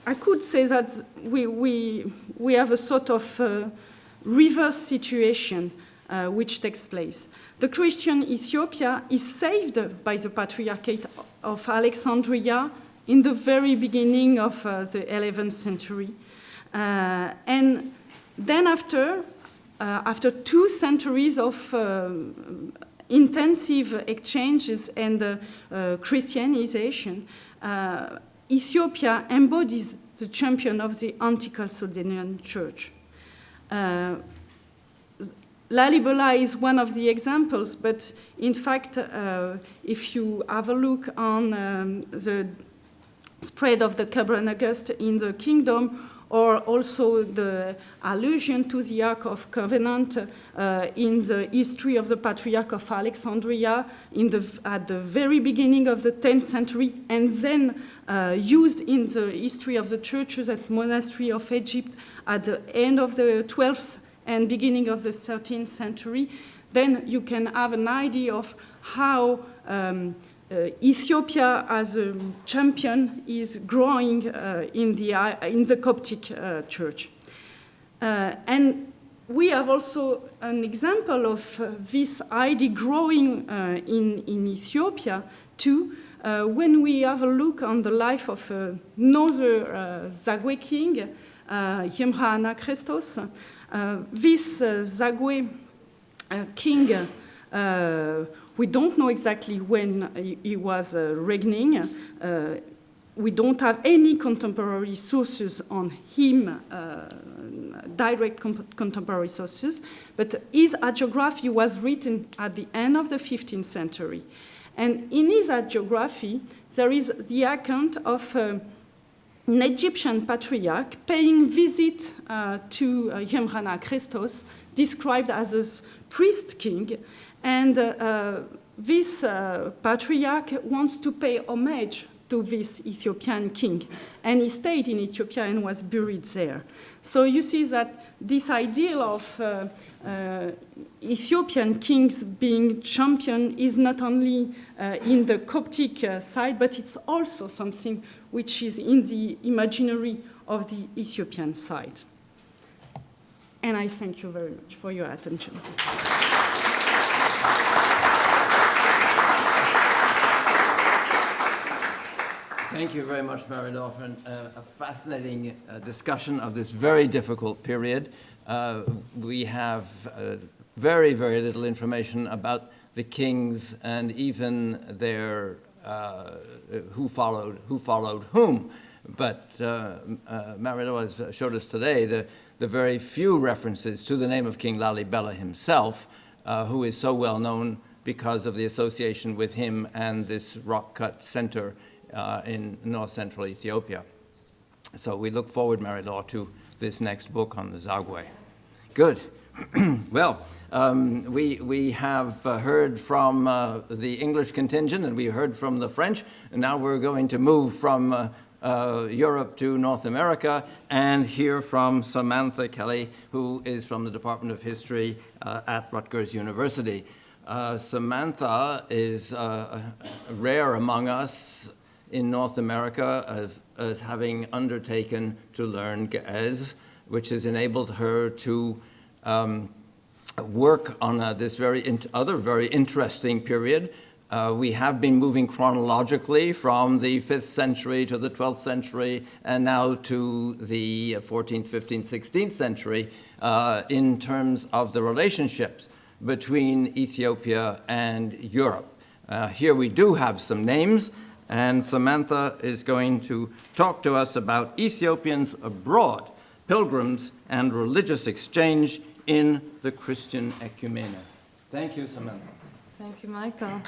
Speaker 4: I could say that we have a sort of reverse situation which takes place. The Christian Ethiopia is saved by the Patriarchate of Alexandria in the very beginning of the 11th century. And then after 2 centuries of intensive exchanges and Christianization, Ethiopia embodies the champion of the anti-Chalcedonian church. Lalibela is one of the examples, but in fact, if you have a look on the spread of the Copernicus in the kingdom, or also the allusion to the Ark of Covenant in the history of the Patriarch of Alexandria at the very beginning of the 10th century, and then used in the history of the churches at Monastery of Egypt at the end of the 12th and beginning of the 13th century, then you can have an idea of how Ethiopia as a champion is growing in the Coptic church. And we have also an example of this idea growing in Ethiopia too, when we have a look on the life of another Zagwe king, Yemra Christos. This Zagwe king, we don't know exactly when he was reigning. We don't have any contemporary sources on him, direct contemporary sources, but his hagiography was written at the end of the 15th century. And in his hagiography, there is the account of an Egyptian patriarch paying visit to Yemra Christos, described as a priest king. And this patriarch wants to pay homage to this Ethiopian king. And he stayed in Ethiopia and was buried there. So you see that this ideal of Ethiopian kings being champion is not only in the Coptic side, but it's also something which is in the imaginary of the Ethiopian side. And I thank you very much for your attention.
Speaker 2: Thank you very much, Mary-Laure, for a fascinating discussion of this very difficult period. We have very, very little information about the kings and even their who followed whom. But Mary-Laure has showed us today the very few references to the name of King Lalibela himself, who is so well known because of the association with him and this rock-cut center in north-central Ethiopia. So we look forward, Mary-Laure, to this next book on the Zagwe. Good. Well, we have heard from the English contingent, and we heard from the French, and now we're going to move from Europe to North America and hear from Samantha Kelly, who is from the Department of History at Rutgers University. Samantha is rare among us in North America as having undertaken to learn Ge'ez, which has enabled her to work on this other very interesting period. We have been moving chronologically from the 5th century to the 12th century and now to the 14th, 15th, 16th century in terms of the relationships between Ethiopia and Europe. Here we do have some names, and Samantha is going to talk to us about Ethiopians abroad, pilgrims, and religious exchange in the Christian ecumene. Thank you, Samantha.
Speaker 5: Thank you, Michael.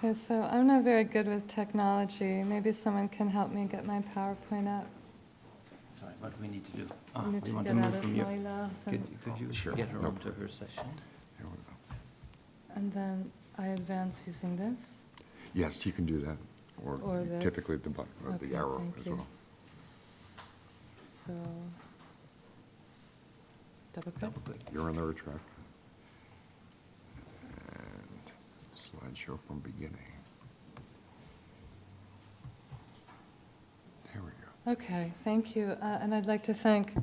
Speaker 5: Okay, so I'm not very good with technology. Maybe someone can help me get my PowerPoint up.
Speaker 2: Sorry, what do we need to do?
Speaker 5: I need
Speaker 2: We
Speaker 5: to
Speaker 2: want
Speaker 5: get
Speaker 2: to
Speaker 5: out
Speaker 2: move
Speaker 5: of
Speaker 2: from your...
Speaker 5: Moilas
Speaker 2: Could you get her onto her session?
Speaker 5: and then I advance using this.
Speaker 6: Yes, you can do that, or
Speaker 5: Or this.
Speaker 6: typically at the bottom of
Speaker 5: Okay,
Speaker 6: the arrow
Speaker 5: thank
Speaker 6: as
Speaker 5: you.
Speaker 6: well.
Speaker 5: So, double click.
Speaker 2: Double click.
Speaker 6: You're on the right track. And slideshow from beginning. There we go.
Speaker 5: Okay, thank you. And I'd like to thank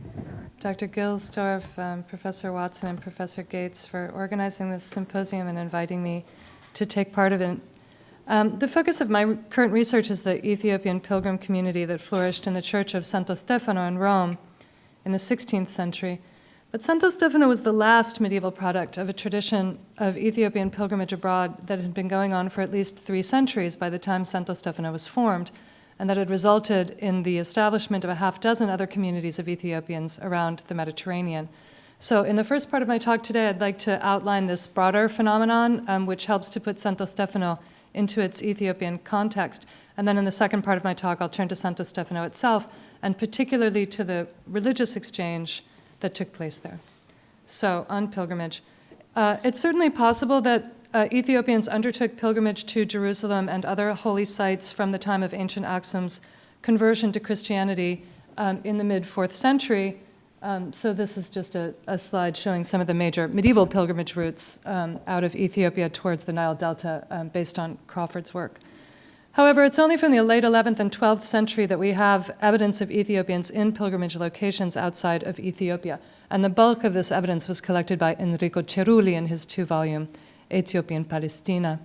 Speaker 5: Dr. Gilsdorf, Professor Watson, and Professor Gates for organizing this symposium and inviting me to take part of it. The focus of my current research is the Ethiopian pilgrim community that flourished in the Church of Santo Stefano in Rome in the 16th century. But Santo Stefano was the last medieval product of a tradition of Ethiopian pilgrimage abroad that had been going on for at least 3 centuries by the time Santo Stefano was formed, and that had resulted in the establishment of a half dozen other communities of Ethiopians around the Mediterranean. So in the first part of my talk today, I'd like to outline this broader phenomenon, which helps to put Santo Stefano into its Ethiopian context. And then in the second part of my talk, I'll turn to Santo Stefano itself, and particularly to the religious exchange that took place there. So, on pilgrimage. It's certainly possible that Ethiopians undertook pilgrimage to Jerusalem and other holy sites from the time of ancient Aksum's conversion to Christianity in the mid-4th century. So this is just a slide showing some of the major medieval pilgrimage routes out of Ethiopia towards the Nile Delta based on Crawford's work. However, it's only from the late 11th and 12th century that we have evidence of Ethiopians in pilgrimage locations outside of Ethiopia. And the bulk of this evidence was collected by Enrico Cerulli in his 2-volume Ethiopian Palestina.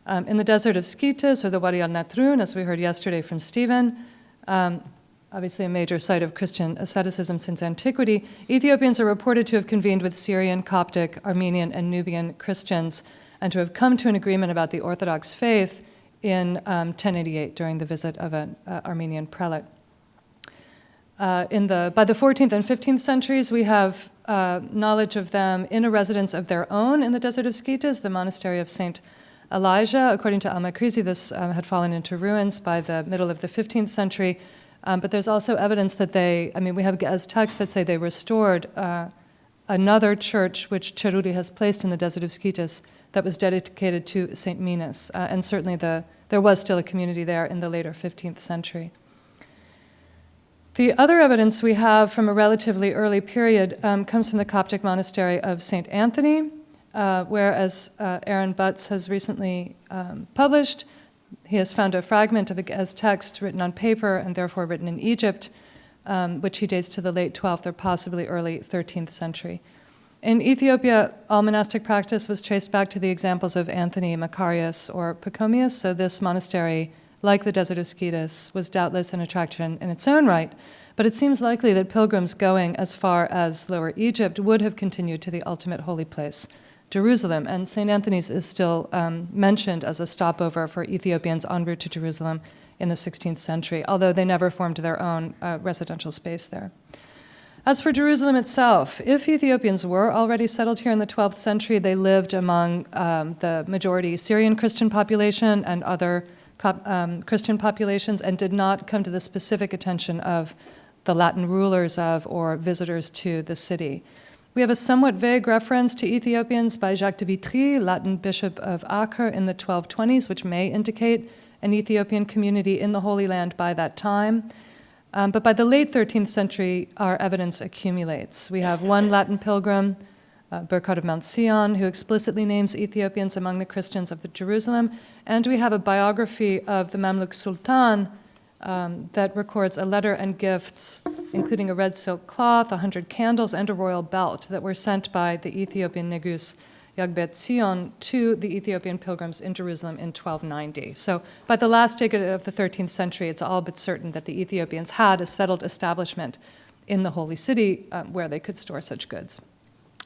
Speaker 5: In the desert of Skitis, or the Wadi al-Natrun, as we heard yesterday from Stephen, obviously a major site of Christian asceticism since antiquity, Ethiopians are reported to have convened with Syrian, Coptic, Armenian, and Nubian Christians, and to have come to an agreement about the Orthodox faith in 1088 during the visit of an Armenian prelate. By the 14th and 15th centuries, we have knowledge of them in a residence of their own in the desert of Skitis, the monastery of St. Elijah. According to Al-Makrizi, this had fallen into ruins by the middle of the 15th century. But there's also evidence that we have as texts that say they restored another church which Cerulli has placed in the desert of Skitis that was dedicated to St. Minas. And certainly there was still a community there in the later 15th century. The other evidence we have from a relatively early period comes from the Coptic monastery of St. Anthony, where, as Aaron Butts has recently published, he has found a fragment of a Ge'ez text written on paper and therefore written in Egypt, which he dates to the late 12th or possibly early 13th century. In Ethiopia, all monastic practice was traced back to the examples of Anthony, Macarius, or Pachomius, so this monastery, like the desert of Skitis, was doubtless an attraction in its own right, but it seems likely that pilgrims going as far as Lower Egypt would have continued to the ultimate holy place, Jerusalem, and St. Anthony's is still mentioned as a stopover for Ethiopians en route to Jerusalem in the 16th century, although they never formed their own residential space there. As for Jerusalem itself, if Ethiopians were already settled here in the 12th century, they lived among the majority Syrian Christian population and other Christian populations and did not come to the specific attention of the Latin rulers of or visitors to the city. We have a somewhat vague reference to Ethiopians by Jacques de Vitry, Latin bishop of Acre in the 1220s, which may indicate an Ethiopian community in the Holy Land by that time. But by the late 13th century, our evidence accumulates. We have one Latin pilgrim, Burkhard of Mount Sion, who explicitly names Ethiopians among the Christians of the Jerusalem, and we have a biography of the Mamluk Sultan that records a letter and gifts, including a red silk cloth, 100 candles, and a royal belt that were sent by the Ethiopian Negus Yagbet Sion to the Ethiopian pilgrims in Jerusalem in 1290. So by the last decade of the 13th century, it's all but certain that the Ethiopians had a settled establishment in the Holy City where they could store such goods.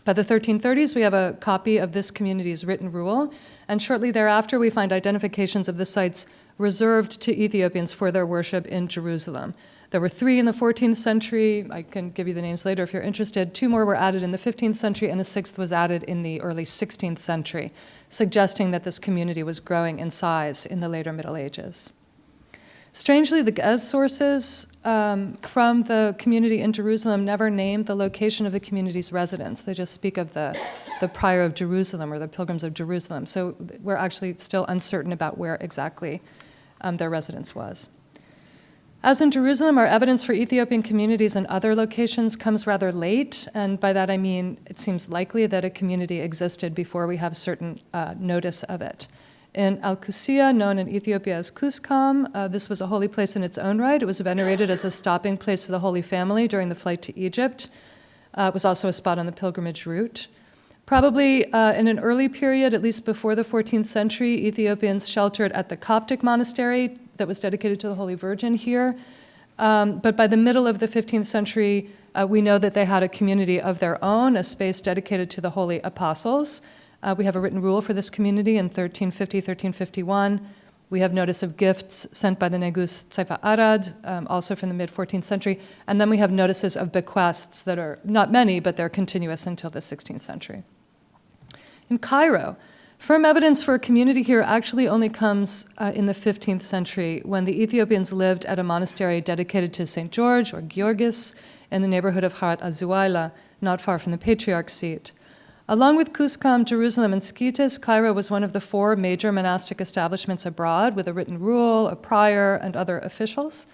Speaker 5: By the 1330s, we have a copy of this community's written rule, and shortly thereafter, we find identifications of the sites reserved to Ethiopians for their worship in Jerusalem. There were 3 in the 14th century. I can give you the names later if you're interested. 2 more were added in the 15th century, and a 6th was added in the early 16th century, suggesting that this community was growing in size in the later Middle Ages. Strangely, the Ge'ez sources from the community in Jerusalem never name the location of the community's residence. They just speak of the prior of Jerusalem or the pilgrims of Jerusalem. So we're actually still uncertain about where exactly their residence was. As in Jerusalem, our evidence for Ethiopian communities in other locations comes rather late, and by that I mean it seems likely that a community existed before we have certain notice of it. In Al-Qusiyya, known in Ethiopia as Kuskam, this was a holy place in its own right. It was venerated as a stopping place for the Holy Family during the flight to Egypt. It was also a spot on the pilgrimage route. Probably in an early period, at least before the 14th century, Ethiopians sheltered at the Coptic monastery that was dedicated to the Holy Virgin here. But by the middle of the 15th century, we know that they had a community of their own, a space dedicated to the Holy Apostles. We have a written rule for this community in 1350, 1351. We have notice of gifts sent by the Negus Tzaifa Arad, also from the mid-14th century. And then we have notices of bequests that are not many, but they're continuous until the 16th century. In Cairo, firm evidence for a community here actually only comes in the 15th century when the Ethiopians lived at a monastery dedicated to St. George or Georgis in the neighborhood of Harat Azuaila, not far from the Patriarch's seat. Along with Kuskam, Jerusalem, and Skitis, Cairo was one of the 4 major monastic establishments abroad with a written rule, a prior, and other officials.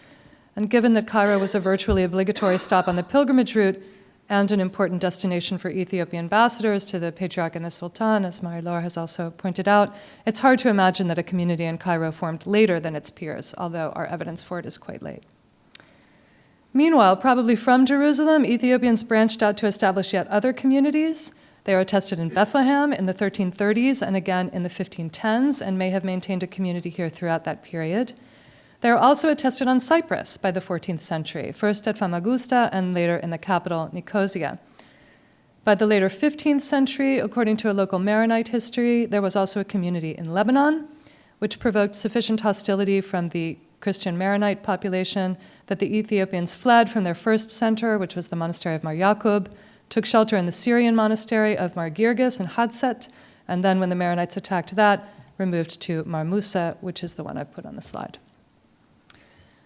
Speaker 5: And given that Cairo was a virtually obligatory stop on the pilgrimage route and an important destination for Ethiopian ambassadors to the Patriarch and the Sultan, as Marie-Laure has also pointed out, it's hard to imagine that a community in Cairo formed later than its peers, although our evidence for it is quite late. Meanwhile, probably from Jerusalem, Ethiopians branched out to establish yet other communities. They are attested in Bethlehem in the 1330s and again in the 1510s, and may have maintained a community here throughout that period. They are also attested on Cyprus by the 14th century, first at Famagusta and later in the capital, Nicosia. By the later 15th century, according to a local Maronite history, there was also a community in Lebanon, which provoked sufficient hostility from the Christian Maronite population that the Ethiopians fled from their first center, which was the monastery of Mar Yaqub, took shelter in the Syrian monastery of Mar Girgis and Hadset, and then when the Maronites attacked that, removed to Mar Musa, which is the one I've put on the slide.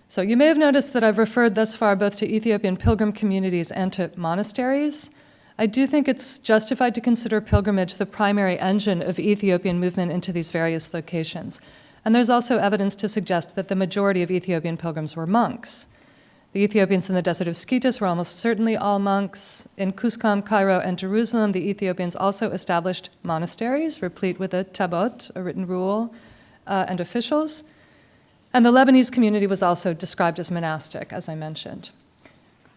Speaker 5: So you may have noticed that I've referred thus far both to Ethiopian pilgrim communities and to monasteries. I do think it's justified to consider pilgrimage the primary engine of Ethiopian movement into these various locations. And there's also evidence to suggest that the majority of Ethiopian pilgrims were monks. The Ethiopians in the desert of Skitis were almost certainly all monks. In Kuskam, Cairo, and Jerusalem, the Ethiopians also established monasteries, replete with a tabot, a written rule, and officials. And the Lebanese community was also described as monastic, as I mentioned.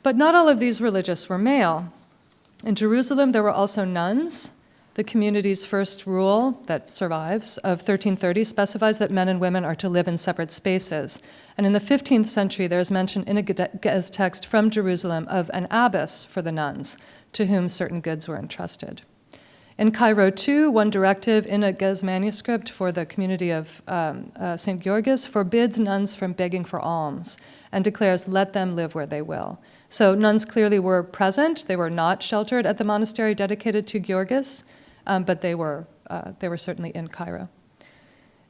Speaker 5: But not all of these religious were male. In Jerusalem, there were also nuns. The community's first rule that survives of 1330 specifies that men and women are to live in separate spaces. And in the 15th century, there is mention in a Ge'ez text from Jerusalem of an abbess for the nuns, to whom certain goods were entrusted. In Cairo, too, one directive in a Ge'ez manuscript for the community of St. Georgis forbids nuns from begging for alms and declares, let them live where they will. So nuns clearly were present. They were not sheltered at the monastery dedicated to Georgis, but they were certainly in Cairo.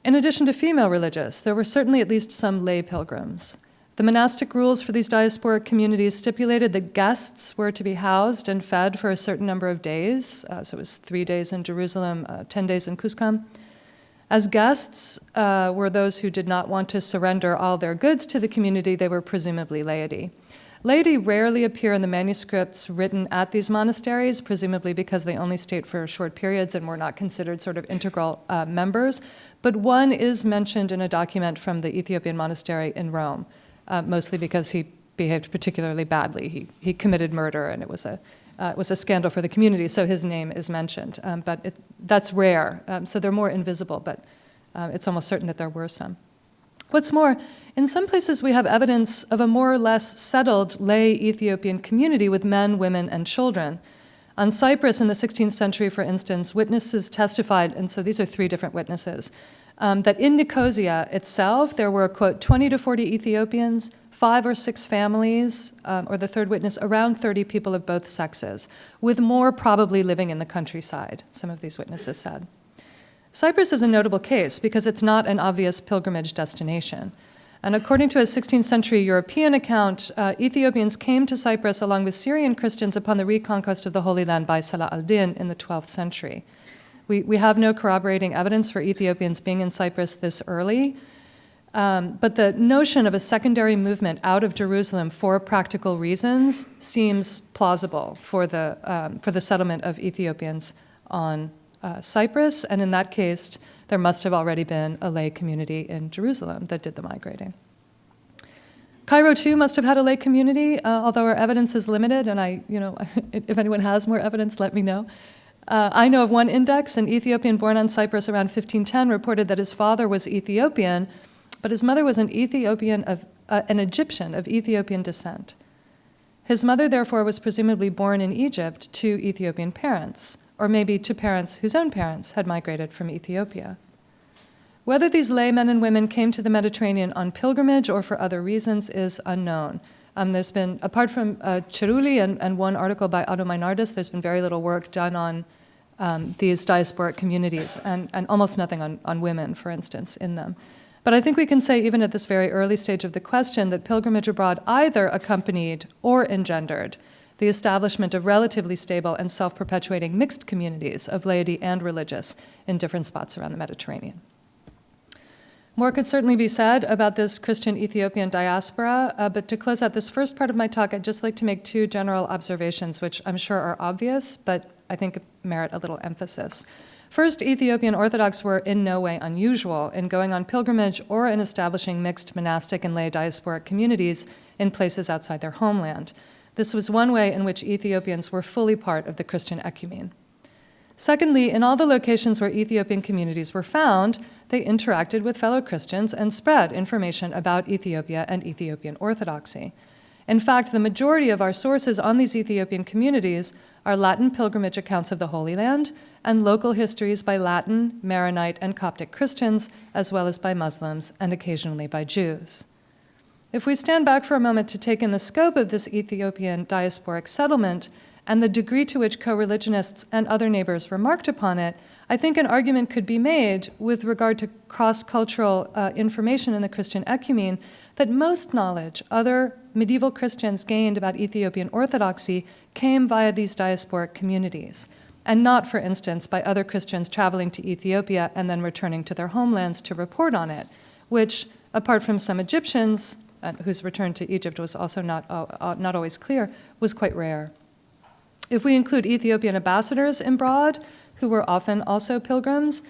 Speaker 5: In addition to female religious, there were certainly at least some lay pilgrims. The monastic rules for these diasporic communities stipulated that guests were to be housed and fed for a certain number of days. So it was 3 days in Jerusalem, 10 days in Kuskam. As guests were those who did not want to surrender all their goods to the community, they were presumably laity. Laity rarely appear in the manuscripts written at these monasteries, presumably because they only stayed for short periods and were not considered sort of integral members. But one is mentioned in a document from the Ethiopian monastery in Rome, mostly because he behaved particularly badly. He committed murder, and it was a scandal for the community, so his name is mentioned. But that's rare, so they're more invisible, but it's almost certain that there were some. What's more, in some places we have evidence of a more or less settled lay Ethiopian community with men, women, and children. On Cyprus in the 16th century, for instance, witnesses testified, and so these are 3 different witnesses, that in Nicosia itself, there were, quote, 20 to 40 Ethiopians, 5 or 6 families, or the third witness, around 30 people of both sexes, with more probably living in the countryside, some of these witnesses said. Cyprus is a notable case because it's not an obvious pilgrimage destination. And according to a 16th century European account, Ethiopians came to Cyprus along with Syrian Christians upon the reconquest of the Holy Land by Salah al-Din in the 12th century. We have no corroborating evidence for Ethiopians being in Cyprus this early, but the notion of a secondary movement out of Jerusalem for practical reasons seems plausible for the settlement of Ethiopians on Cyprus, and in that case, there must have already been a lay community in Jerusalem that did the migrating. Cairo, too, must have had a lay community, although our evidence is limited, and if anyone has more evidence, let me know. I know of one index, an Ethiopian born on Cyprus around 1510 reported that his father was Ethiopian, but his mother was an Egyptian of Ethiopian descent. His mother, therefore, was presumably born in Egypt to Ethiopian parents, or maybe to parents whose own parents had migrated from Ethiopia. Whether these laymen and women came to the Mediterranean on pilgrimage or for other reasons is unknown. There's been, apart from Cerulli and one article by Otto Meinardus, there's been very little work done on these diasporic communities and almost nothing on women, for instance, in them. But I think we can say, even at this very early stage of the question, that pilgrimage abroad either accompanied or engendered the establishment of relatively stable and self-perpetuating mixed communities of laity and religious in different spots around the Mediterranean. More could certainly be said about this Christian Ethiopian diaspora, but to close out this first part of my talk, I'd just like to make 2 general observations, which I'm sure are obvious, but I think merit a little emphasis. First, Ethiopian Orthodox were in no way unusual in going on pilgrimage or in establishing mixed monastic and lay diasporic communities in places outside their homeland. This was one way in which Ethiopians were fully part of the Christian ecumene. Secondly, in all the locations where Ethiopian communities were found, they interacted with fellow Christians and spread information about Ethiopia and Ethiopian Orthodoxy. In fact, the majority of our sources on these Ethiopian communities are Latin pilgrimage accounts of the Holy Land and local histories by Latin, Maronite, and Coptic Christians, as well as by Muslims and occasionally by Jews. If we stand back for a moment to take in the scope of this Ethiopian diasporic settlement and the degree to which co-religionists and other neighbors remarked upon it, I think an argument could be made with regard to cross-cultural information in the Christian ecumene that most knowledge other medieval Christians gained about Ethiopian Orthodoxy came via these diasporic communities, and not, for instance, by other Christians traveling to Ethiopia and then returning to their homelands to report on it, which, apart from some Egyptians, whose return to Egypt was also not always clear, was quite rare. If we include Ethiopian ambassadors abroad, who were often also pilgrims,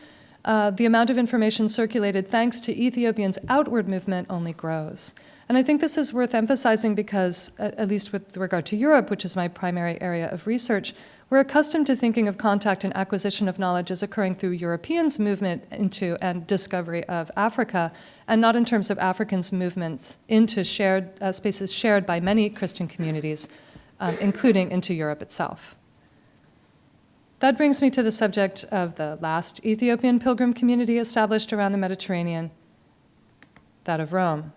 Speaker 5: the amount of information circulated thanks to Ethiopians' outward movement only grows. And I think this is worth emphasizing because, at least with regard to Europe, which is my primary area of research, we're accustomed to thinking of contact and acquisition of knowledge as occurring through Europeans' movement into and discovery of Africa, and not in terms of Africans' movements into shared spaces shared by many Christian communities, including into Europe itself. That brings me to the subject of the last Ethiopian pilgrim community established around the Mediterranean, that of Rome.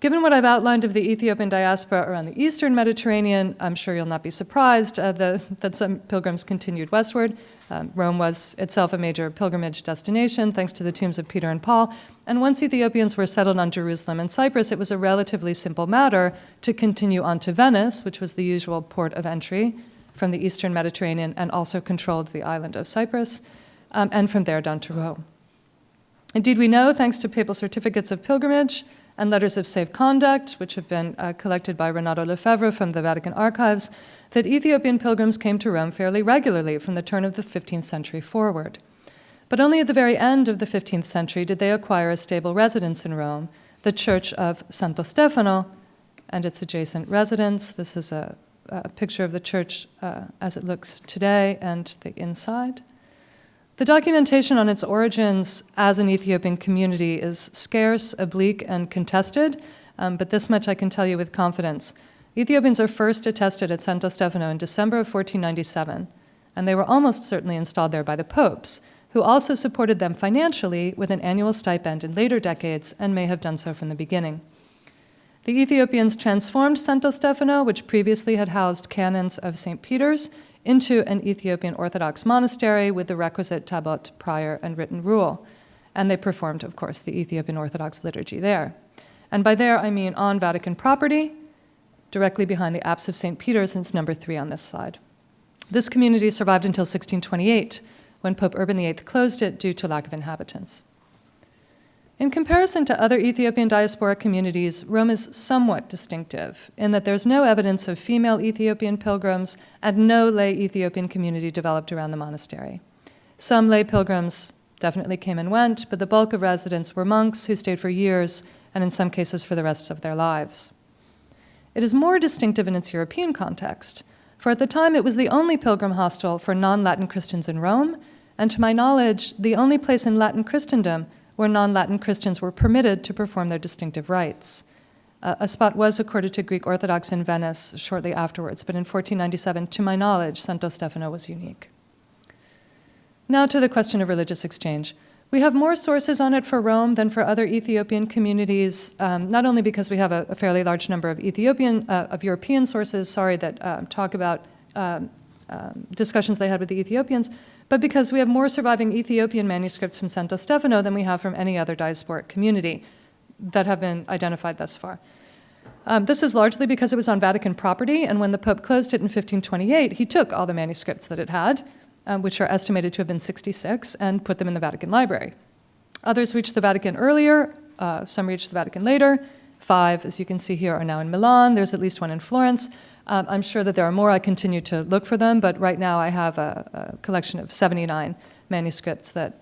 Speaker 5: Given what I've outlined of the Ethiopian diaspora around the eastern Mediterranean, I'm sure you'll not be surprised that some pilgrims continued westward. Rome was itself a major pilgrimage destination, thanks to the tombs of Peter and Paul. And once Ethiopians were settled on Jerusalem and Cyprus, it was a relatively simple matter to continue on to Venice, which was the usual port of entry from the eastern Mediterranean and also controlled the island of Cyprus, and from there down to Rome. Indeed, we know, thanks to papal certificates of pilgrimage and letters of safe conduct, which have been collected by Renato Lefebvre from the Vatican archives, that Ethiopian pilgrims came to Rome fairly regularly from the turn of the 15th century forward. But only at the very end of the 15th century did they acquire a stable residence in Rome, the Church of Santo Stefano and its adjacent residence. This is a picture of the church as it looks today and the inside. The documentation on its origins as an Ethiopian community is scarce, oblique, and contested, but this much I can tell you with confidence. Ethiopians are first attested at Santo Stefano in December of 1497, and they were almost certainly installed there by the popes, who also supported them financially with an annual stipend in later decades and may have done so from the beginning. The Ethiopians transformed Santo Stefano, which previously had housed canons of St. Peter's, into an Ethiopian Orthodox monastery with the requisite tabot, prior, and written rule. And they performed, of course, the Ethiopian Orthodox liturgy there. And by there, I mean on Vatican property, directly behind the apse of St. Peter's, and it's number 3 on this slide. This community survived until 1628, when Pope Urban VIII closed it due to lack of inhabitants. In comparison to other Ethiopian diasporic communities, Rome is somewhat distinctive in that there's no evidence of female Ethiopian pilgrims and no lay Ethiopian community developed around the monastery. Some lay pilgrims definitely came and went, but the bulk of residents were monks who stayed for years and in some cases for the rest of their lives. It is more distinctive in its European context, for at the time it was the only pilgrim hostel for non-Latin Christians in Rome, and to my knowledge, the only place in Latin Christendom where non-Latin Christians were permitted to perform their distinctive rites. A spot was accorded to Greek Orthodox in Venice shortly afterwards, but in 1497, to my knowledge, Santo Stefano was unique. Now to the question of religious exchange. We have more sources on it for Rome than for other Ethiopian communities, not only because we have a fairly large number of European sources, that talk about discussions they had with the Ethiopians, but because we have more surviving Ethiopian manuscripts from Santo Stefano than we have from any other diasporic community that have been identified thus far. This is largely because it was on Vatican property, and when the Pope closed it in 1528, he took all the manuscripts that it had, which are estimated to have been 66, and put them in the Vatican Library. Others reached the Vatican earlier, some reached the Vatican later. 5, as you can see here, are now in Milan. There's at least 1 in Florence. I'm sure that there are more. I continue to look for them, but right now I have a collection of 79 manuscripts that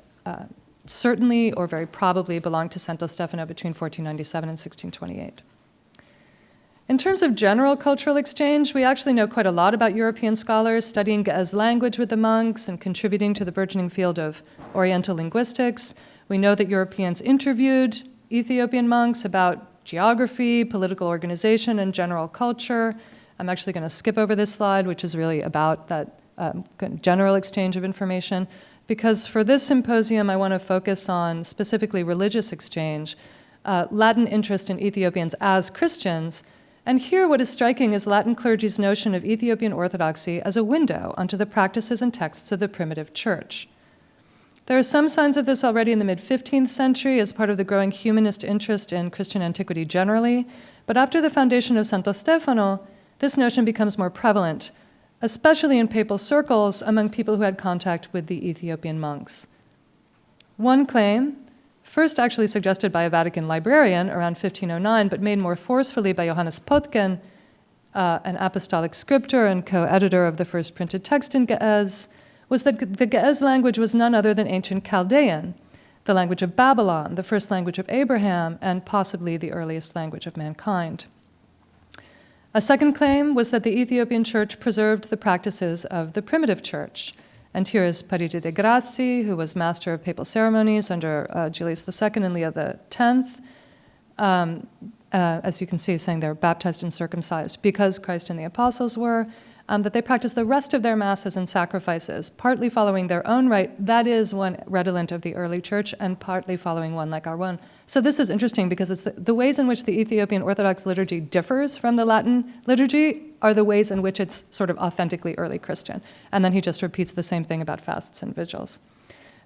Speaker 5: certainly or very probably belong to Santo Stefano between 1497 and 1628. In terms of general cultural exchange, we actually know quite a lot about European scholars studying Ge'ez language with the monks and contributing to the burgeoning field of Oriental linguistics. We know that Europeans interviewed Ethiopian monks about geography, political organization, and general culture. I'm actually going to skip over this slide, which is really about that general exchange of information, because for this symposium, I want to focus on specifically religious exchange, Latin interest in Ethiopians as Christians, and here what is striking is Latin clergy's notion of Ethiopian orthodoxy as a window onto the practices and texts of the primitive church. There are some signs of this already in the mid-15th century as part of the growing humanist interest in Christian antiquity generally, but after the foundation of Santo Stefano, this notion becomes more prevalent, especially in papal circles among people who had contact with the Ethiopian monks. One claim, first actually suggested by a Vatican librarian around 1509, but made more forcefully by Johannes Potken, an apostolic scriptor and co-editor of the first printed text in Ge'ez, was that the Ge'ez language was none other than ancient Chaldean, the language of Babylon, the first language of Abraham, and possibly the earliest language of mankind. A second claim was that the Ethiopian church preserved the practices of the primitive church. And here is Paride de Grassi, who was master of papal ceremonies under Julius II and Leo X, as you can see, saying they're baptized and circumcised because Christ and the apostles were, that they practiced the rest of their masses and sacrifices, partly following their own rite, that is one redolent of the early church, and partly following one like our one. So this is interesting because it's the ways in which the Ethiopian Orthodox liturgy differs from the Latin liturgy are the ways in which it's sort of authentically early Christian. And then he just repeats the same thing about fasts and vigils.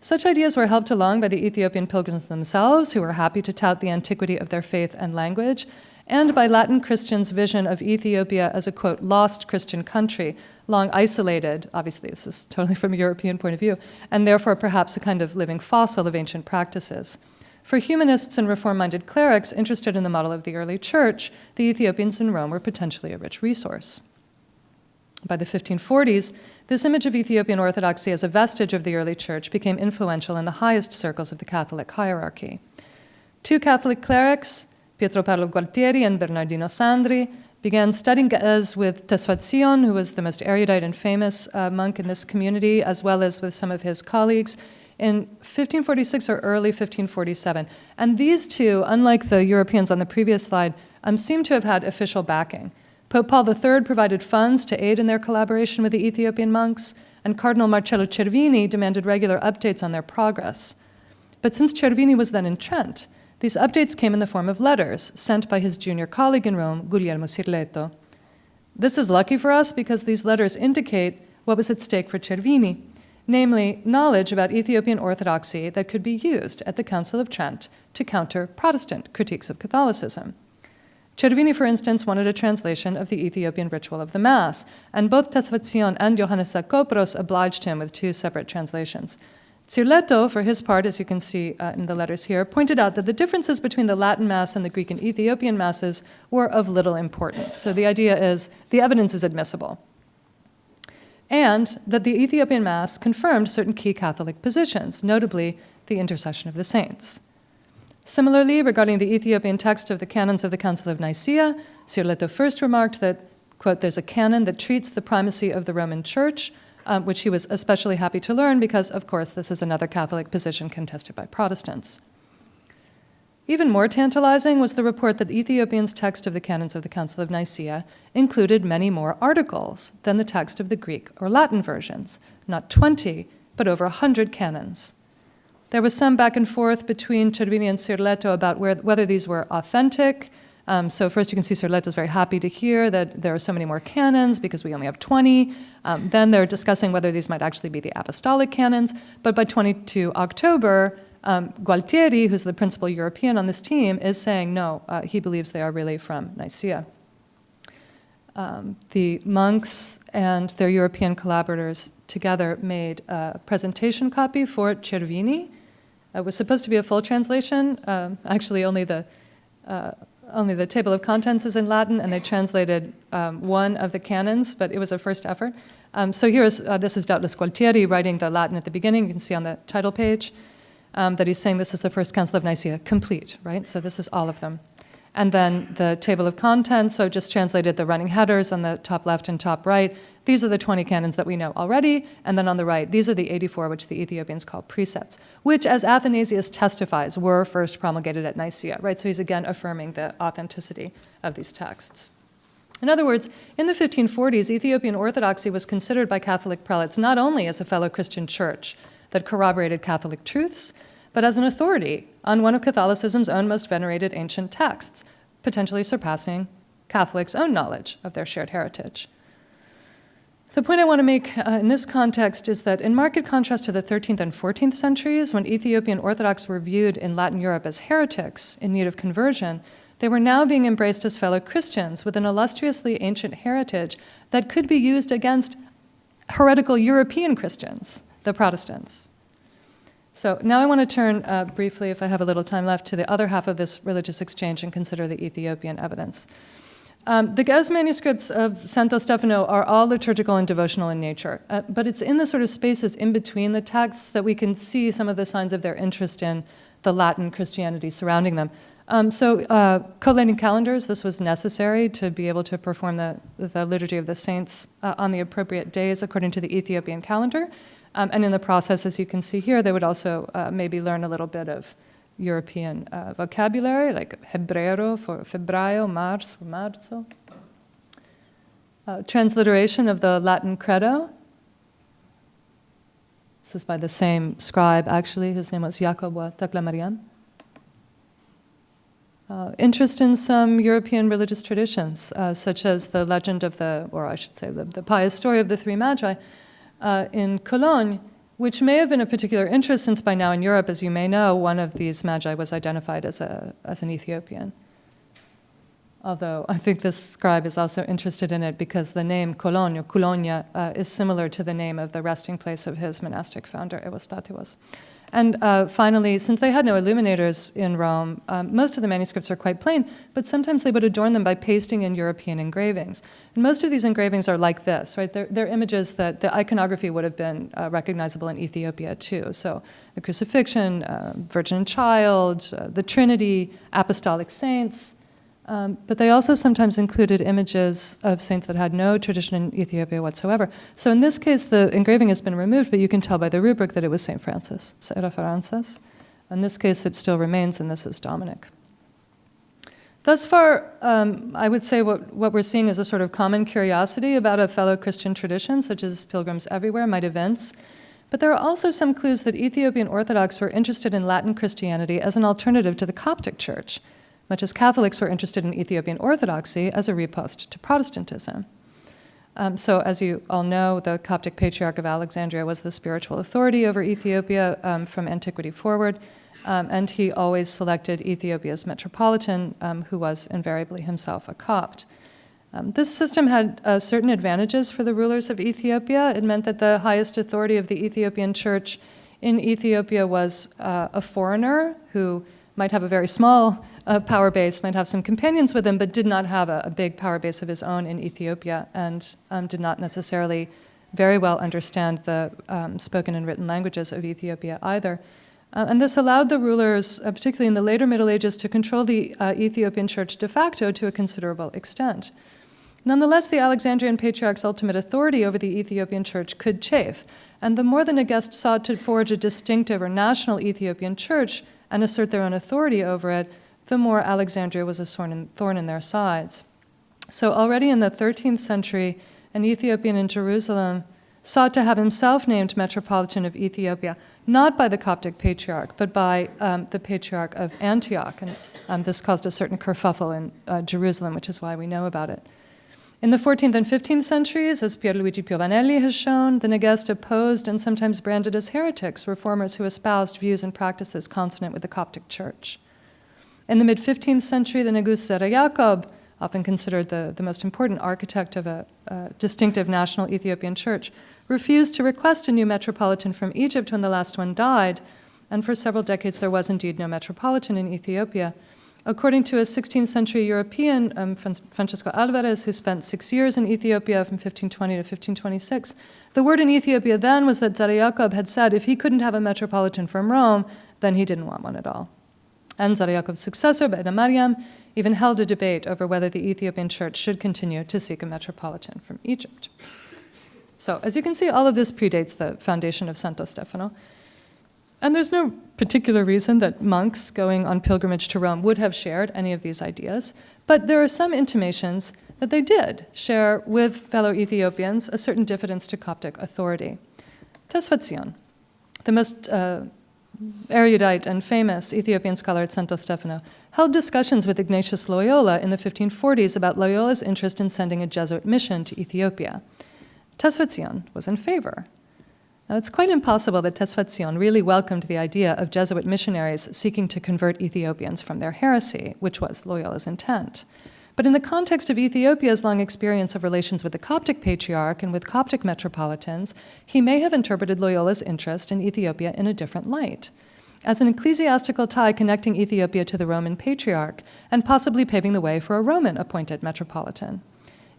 Speaker 5: Such ideas were helped along by the Ethiopian pilgrims themselves, who were happy to tout the antiquity of their faith and language, and by Latin Christians' vision of Ethiopia as a, quote, lost Christian country, long isolated, obviously this is totally from a European point of view, and therefore perhaps a kind of living fossil of ancient practices. For humanists and reform-minded clerics interested in the model of the early church, the Ethiopians in Rome were potentially a rich resource. By the 1540s, this image of Ethiopian orthodoxy as a vestige of the early church became influential in the highest circles of the Catholic hierarchy. 2 Catholic clerics, Pietro Paolo Gualtieri and Bernardino Sandri, began studying Ge'ez with Tesfatsion, who was the most erudite and famous monk in this community, as well as with some of his colleagues, in 1546 or early 1547. And these two, unlike the Europeans on the previous slide, seem to have had official backing. Pope Paul III provided funds to aid in their collaboration with the Ethiopian monks. and Cardinal Marcello Cervini demanded regular updates on their progress. But since Cervini was then in Trent, these updates came in the form of letters sent by his junior colleague in Rome, Guglielmo Sirleto. This is lucky for us because these letters indicate what was at stake for Cervini, namely knowledge about Ethiopian orthodoxy that could be used at the Council of Trent to counter Protestant critiques of Catholicism. Cervini, for instance, wanted a translation of the Ethiopian ritual of the Mass, and both Tesfatsion and Johannes Sakopros obliged him with 2 separate translations. Sirleto, for his part, as you can see in the letters here, pointed out that the differences between the Latin Mass and the Greek and Ethiopian Masses were of little importance. So the idea is the evidence is admissible. And that the Ethiopian Mass confirmed certain key Catholic positions, notably the intercession of the saints. Similarly, regarding the Ethiopian text of the canons of the Council of Nicaea, Sirleto first remarked that, quote, there's a canon that treats the primacy of the Roman Church, which he was especially happy to learn because, of course, this is another Catholic position contested by Protestants. Even more tantalizing was the report that Ethiopian's text of the canons of the Council of Nicaea included many more articles than the text of the Greek or Latin versions, not 20, but over 100 canons. There was some back and forth between Cervini and Sirleto about whether these were authentic. So first you can see Sirleto is very happy to hear that there are so many more canons because we only have 20. Then they're discussing whether these might actually be the apostolic canons. But by 22 October, Gualtieri, who's the principal European on this team, is saying no, he believes they are really from Nicaea. The monks and their European collaborators together made a presentation copy for Cervini. It was supposed to be a full translation. Actually, only the table of contents is in Latin, and they translated one of the canons, but it was a first effort. So this is doubtless Gualtieri writing the Latin at the beginning. You can see on the title page that he's saying this is the First Council of Nicaea, complete, right? So this is all of them. And then the table of contents, so just translated the running headers on the top left and top right. These are the 20 canons that we know already. And then on the right, these are the 84, which the Ethiopians call precepts, which, as Athanasius testifies, were first promulgated at Nicaea, right? So he's again affirming the authenticity of these texts. In other words, in the 1540s, Ethiopian Orthodoxy was considered by Catholic prelates not only as a fellow Christian church that corroborated Catholic truths, but as an authority on one of Catholicism's own most venerated ancient texts, potentially surpassing Catholics' own knowledge of their shared heritage. The point I want to make in this context is that in marked contrast to the 13th and 14th centuries, when Ethiopian Orthodox were viewed in Latin Europe as heretics in need of conversion, they were now being embraced as fellow Christians with an illustriously ancient heritage that could be used against heretical European Christians, the Protestants. So now I want to turn briefly, if I have a little time left, to the other half of this religious exchange and consider the Ethiopian evidence. The Gez manuscripts of Santo Stefano are all liturgical and devotional in nature, but it's in the sort of spaces in between the texts that we can see some of the signs of their interest in the Latin Christianity surrounding them. Collating calendars, this was necessary to be able to perform the Liturgy of the Saints on the appropriate days according to the Ethiopian calendar. And in the process, as you can see here, they would also maybe learn a little bit of European vocabulary, like Hebreo for febbraio, Mars for marzo. Transliteration of the Latin Credo. This is by the same scribe, actually. His name was Jacobo Taclamarian. Interest in some European religious traditions, such as the legend of the pious story of the three magi in Cologne, which may have been a particular interest since by now in Europe, as you may know, one of these magi was identified as an Ethiopian. Although I think this scribe is also interested in it because the name Cologne, Colonia, is similar to the name of the resting place of his monastic founder, Eustathios. And finally, since they had no illuminators in Rome, most of the manuscripts are quite plain, but sometimes they would adorn them by pasting in European engravings. And most of these engravings are like this, right? They're images that the iconography would have been recognizable in Ethiopia too. So the crucifixion, Virgin and Child, the Trinity, apostolic saints. But they also sometimes included images of saints that had no tradition in Ethiopia whatsoever. So in this case, the engraving has been removed, but you can tell by the rubric that it was St. Francis, Sera Francis. In this case, it still remains, and this is Dominic. Thus far, I would say what we're seeing is a sort of common curiosity about a fellow Christian tradition, such as pilgrims everywhere might evince. But there are also some clues that Ethiopian Orthodox were interested in Latin Christianity as an alternative to the Coptic Church, much as Catholics were interested in Ethiopian Orthodoxy as a riposte to Protestantism. So as you all know, the Coptic Patriarch of Alexandria was the spiritual authority over Ethiopia from antiquity forward, and he always selected Ethiopia's Metropolitan, who was invariably himself a Copt. This system had certain advantages for the rulers of Ethiopia. It meant that the highest authority of the Ethiopian church in Ethiopia was a foreigner who might have a very small power base, might have some companions with him, but did not have a big power base of his own in Ethiopia, and did not necessarily very well understand the spoken and written languages of Ethiopia either. And this allowed the rulers, particularly in the later Middle Ages, to control the Ethiopian church de facto to a considerable extent. Nonetheless, the Alexandrian Patriarch's ultimate authority over the Ethiopian church could chafe, and the more the Negest sought to forge a distinctive or national Ethiopian church and assert their own authority over it, the more Alexandria was a thorn in their sides. So already in the 13th century, an Ethiopian in Jerusalem sought to have himself named Metropolitan of Ethiopia, not by the Coptic Patriarch, but by the Patriarch of Antioch. And this caused a certain kerfuffle in Jerusalem, which is why we know about it. In the 14th and 15th centuries, as Pierluigi Piovanelli has shown, the Negest opposed and sometimes branded as heretics reformers who espoused views and practices consonant with the Coptic Church. In the mid-15th century, the Negus Zera Yacob, often considered the most important architect of a distinctive national Ethiopian church, refused to request a new metropolitan from Egypt when the last one died, and for several decades there was indeed no metropolitan in Ethiopia. According to a 16th century European, Francisco Alvarez, who spent 6 years in Ethiopia from 1520 to 1526, the word in Ethiopia then was that Zera Yacob had said if he couldn't have a metropolitan from Rome, then he didn't want one at all. And Zera Yacob's successor, Beda Mariam, even held a debate over whether the Ethiopian church should continue to seek a metropolitan from Egypt. So, as you can see, all of this predates the foundation of Santo Stefano. And there's no particular reason that monks going on pilgrimage to Rome would have shared any of these ideas, but there are some intimations that they did share with fellow Ethiopians a certain diffidence to Coptic authority. Tesfatsion, the most erudite and famous Ethiopian scholar at Santo Stefano, held discussions with Ignatius Loyola in the 1540s about Loyola's interest in sending a Jesuit mission to Ethiopia. Tesfatsion was in favor. Now, it's quite impossible that Tesfatsion really welcomed the idea of Jesuit missionaries seeking to convert Ethiopians from their heresy, which was Loyola's intent. But in the context of Ethiopia's long experience of relations with the Coptic Patriarch and with Coptic metropolitans, he may have interpreted Loyola's interest in Ethiopia in a different light, as an ecclesiastical tie connecting Ethiopia to the Roman Patriarch and possibly paving the way for a Roman-appointed metropolitan.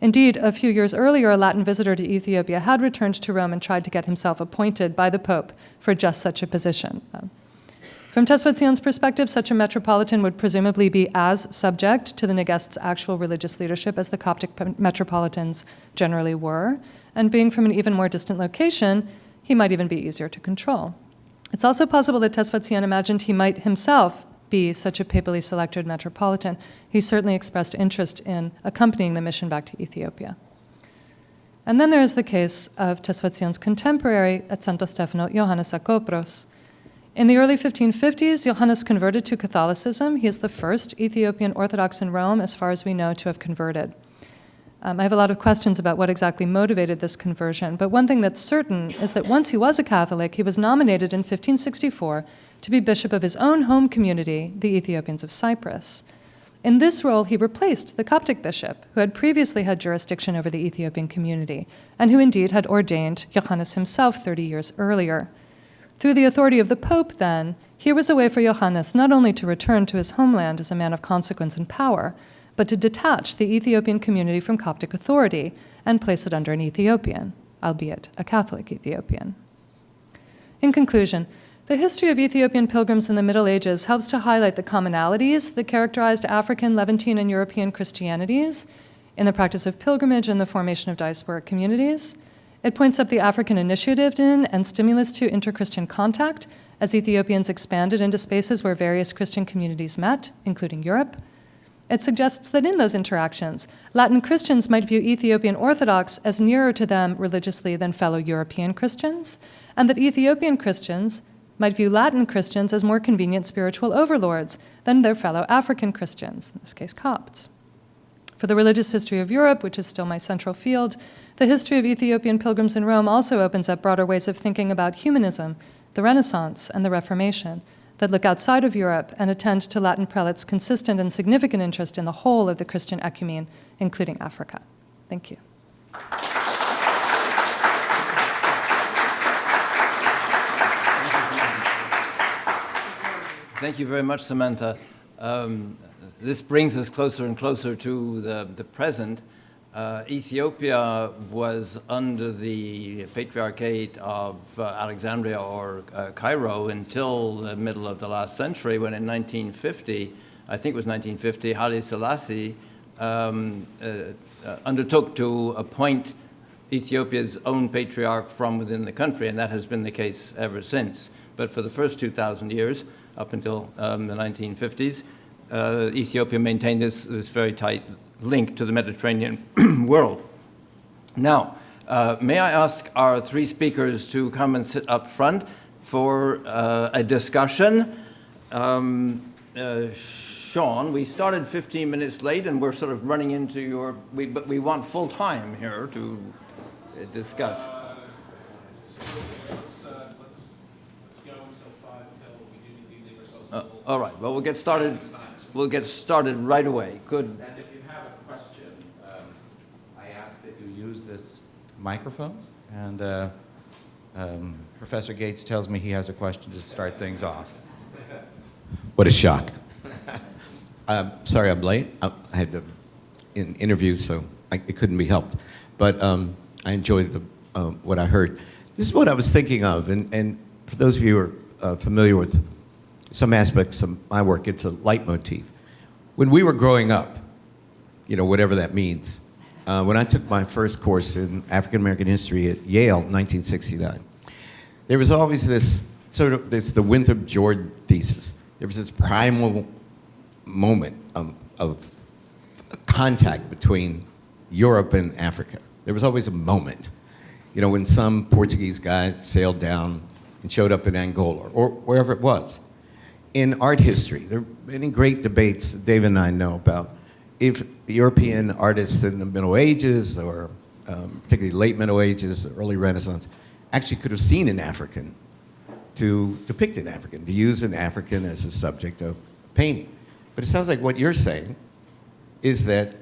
Speaker 5: Indeed, a few years earlier, a Latin visitor to Ethiopia had returned to Rome and tried to get himself appointed by the Pope for just such a position. From Tesfatsion's perspective, such a metropolitan would presumably be as subject to the Negest's actual religious leadership as the Coptic metropolitans generally were, and being from an even more distant location, he might even be easier to control. It's also possible that Tesfatsion imagined he might himself be such a papally selected metropolitan. He certainly expressed interest in accompanying the mission back to Ethiopia. And then there is the case of Tesfatsion's contemporary at Santo Stefano, Johannes Akopros. In the early 1550s, Johannes converted to Catholicism. He is the first Ethiopian Orthodox in Rome, as far as we know, to have converted. I have a lot of questions about what exactly motivated this conversion, but one thing that's certain is that once he was a Catholic, he was nominated in 1564 to be bishop of his own home community, the Ethiopians of Cyprus. In this role, he replaced the Coptic bishop, who had previously had jurisdiction over the Ethiopian community, and who indeed had ordained Johannes himself 30 years earlier. Through the authority of the Pope, then, here was a way for Johannes not only to return to his homeland as a man of consequence and power, but to detach the Ethiopian community from Coptic authority and place it under an Ethiopian, albeit a Catholic Ethiopian. In conclusion, the history of Ethiopian pilgrims in the Middle Ages helps to highlight the commonalities that characterized African, Levantine, and European Christianities in the practice of pilgrimage and the formation of diasporic communities. It points up the African initiative in and stimulus to inter-Christian contact as Ethiopians expanded into spaces where various Christian communities met, including Europe. It suggests that in those interactions, Latin Christians might view Ethiopian Orthodox as nearer to them religiously than fellow European Christians, and that Ethiopian Christians might view Latin Christians as more convenient spiritual overlords than their fellow African Christians, in this case Copts. For the religious history of Europe, which is still my central field, the history of Ethiopian pilgrims in Rome also opens up broader ways of thinking about humanism, the Renaissance, and the Reformation that look outside of Europe and attend to Latin prelates' consistent and significant interest in the whole of the Christian ecumene, including Africa. Thank you.
Speaker 2: Thank you very much, Samantha. This brings us closer and closer to the present. Ethiopia was under the Patriarchate of Alexandria or Cairo until the middle of the last century, when in 1950, I think it was 1950, Haile Selassie undertook to appoint Ethiopia's own patriarch from within the country, and that has been the case ever since. But for the first 2,000 years, up until the 1950s, Ethiopia maintained this very tight link to the Mediterranean world. Now, may I ask our three speakers to come and sit up front for a discussion? Sean, we started 15 minutes late and we're sort of running into but we want full time here to discuss.
Speaker 7: Let's go until 5 till we do need to leave ourselves.
Speaker 2: All right, well, we'll get started. We'll get started right away. Good.
Speaker 1: And if you have a question, I ask that you use this microphone. And Professor Gates tells me he has a question to start things off.
Speaker 8: What a shock. Sorry I'm late. I had an interview, so it couldn't be helped. But I enjoyed what I heard. This is what I was thinking of. And for those of you who are familiar with some aspects of my work, it's a leitmotif. When we were growing up, whatever that means, when I took my first course in African American history at Yale in 1969, there was always this it's the Winthrop Jordan thesis. There was this primal moment of contact between Europe and Africa. There was always a moment, when some Portuguese guy sailed down and showed up in Angola or wherever it was. In art history, there are many great debates that Dave and I know about if the European artists in the Middle Ages, or particularly late Middle Ages, early Renaissance, actually could have seen an African to depict an African, to use an African as a subject of painting. But it sounds like what you're saying is that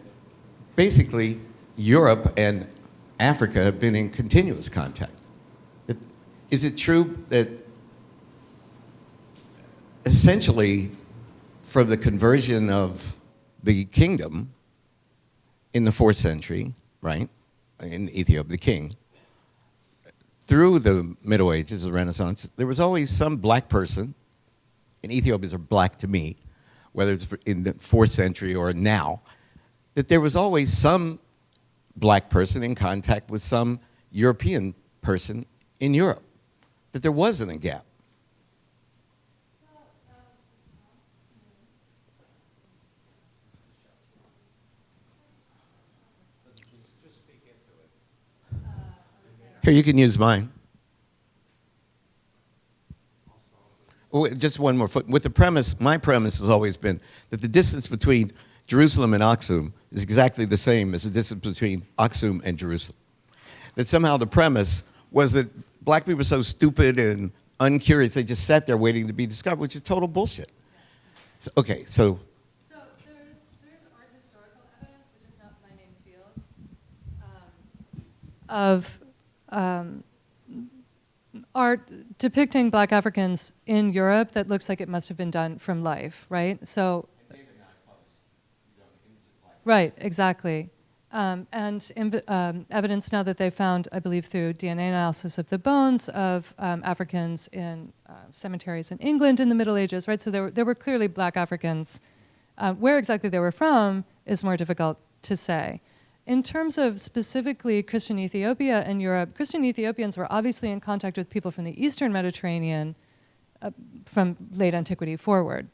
Speaker 8: basically Europe and Africa have been in continuous contact. Is it true that essentially, from the conversion of the kingdom in the 4th century, right, in Ethiopia, the king, through the Middle Ages, the Renaissance, there was always some black person, and Ethiopians are black to me, whether it's in the 4th century or now, that there was always some black person in contact with some European person in Europe, that there wasn't a gap. Here, you can use mine. Oh, just one more foot. With the premise, my premise has always been that the distance between Jerusalem and Aksum is exactly the same as the distance between Aksum and Jerusalem. That somehow the premise was that black people were so stupid and uncurious, they just sat there waiting to be discovered, which is total bullshit. So, okay, so.
Speaker 5: So there's art historical evidence, which is not my main field, of art depicting black Africans in Europe that looks like it must have been done from life, right? So, right, exactly. Evidence now that they found, I believe through DNA analysis of the bones of Africans in cemeteries in England in the Middle Ages, right? So there were clearly black Africans. Where exactly they were from is more difficult to say. In terms of specifically Christian Ethiopia and Europe, Christian Ethiopians were obviously in contact with people from the Eastern Mediterranean from late antiquity forward.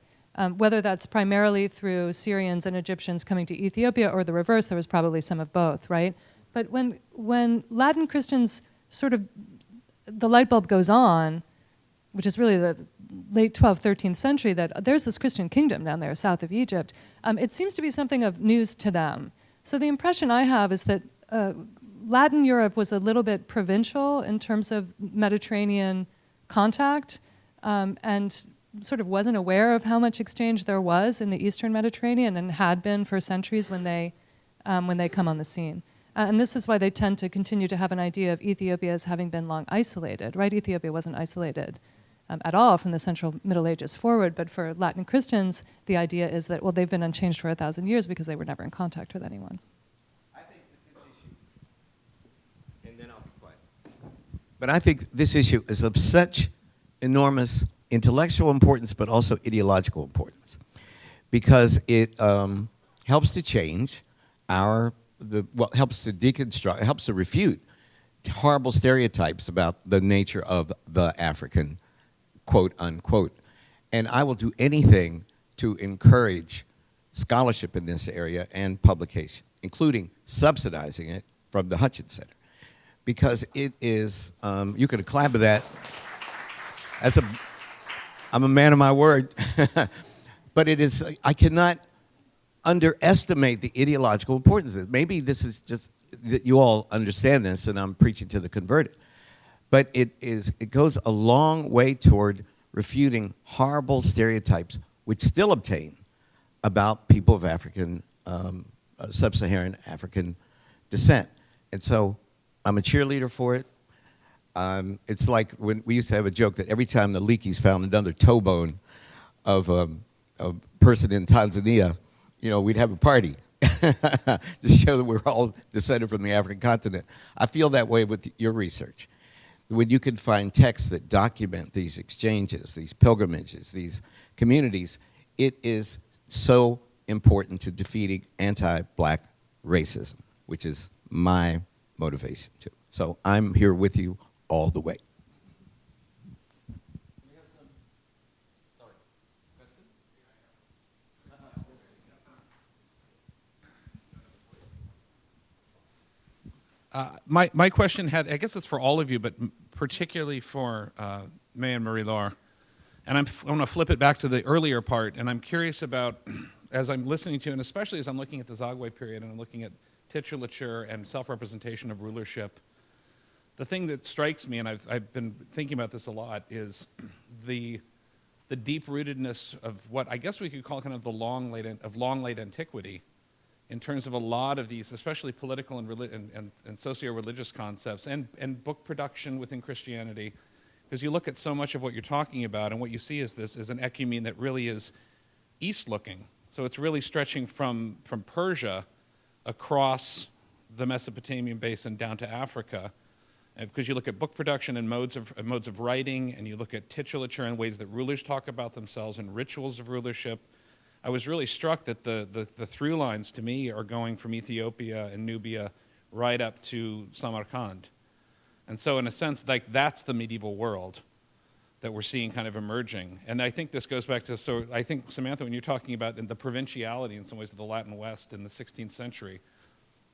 Speaker 5: Whether that's primarily through Syrians and Egyptians coming to Ethiopia or the reverse, there was probably some of both, right? But when Latin Christians sort of, the light bulb goes on, which is really the late 12th, 13th century, that there's this Christian kingdom down there south of Egypt, it seems to be something of news to them. So the impression I have is that Latin Europe was a little bit provincial in terms of Mediterranean contact, and sort of wasn't aware of how much exchange there was in the Eastern Mediterranean and had been for centuries when they come on the scene. And this is why they tend to continue to have an idea of Ethiopia as having been long isolated, right? Ethiopia wasn't isolated at all from the Central Middle Ages forward, but for Latin Christians, the idea is that, well, they've been unchanged for 1,000 years because they were never in contact with anyone.
Speaker 8: I think that this issue, and then I'll be quiet. But I think this issue is of such enormous intellectual importance, but also ideological importance, because it helps to change helps to deconstruct, it helps to refute horrible stereotypes about the nature of the African, quote unquote. And I will do anything to encourage scholarship in this area and publication, including subsidizing it from the Hutchins Center, because it is, you can clap for that. I'm a man of my word, but it is, I cannot underestimate the ideological importance of it. Maybe this is just that you all understand this and I'm preaching to the converted. But it goes a long way toward refuting horrible stereotypes which still obtain about people of African, sub-Saharan African descent. And so I'm a cheerleader for it. It's like when we used to have a joke that every time the Leakeys found another toe bone of a person in Tanzania, you know, we'd have a party to show that we're all descended from the African continent. I feel that way with your research. When you can find texts that document these exchanges, these pilgrimages, these communities, it is so important to defeating anti-black racism, which is my motivation too. So I'm here with you all the way.
Speaker 7: My question had, I guess it's for all of you, but particularly for May and Marie-Laure. And I'm going to flip it back to the earlier part, and I'm curious about, as I'm listening to, and especially as I'm looking at the Zagwe period, and I'm looking at titulature and self-representation of rulership, the thing that strikes me, and I've been thinking about this a lot, is the deep-rootedness of what I guess we could call kind of the long late antiquity, in terms of a lot of these, especially political and socio-religious concepts, and book production within Christianity, because you look at so much of what you're talking about, and what you see is this is an ecumene that really is east-looking. So it's really stretching from Persia across the Mesopotamian basin down to Africa, because you look at book production and modes of writing, and you look at titulature and ways that rulers talk about themselves and rituals of rulership. I was really struck that the through lines to me are going from Ethiopia and Nubia right up to Samarkand. And so in a sense, like that's the medieval world that we're seeing kind of emerging. And I think this goes back to, so I think, Samantha, when you're talking about the provinciality in some ways of the Latin West in the 16th century,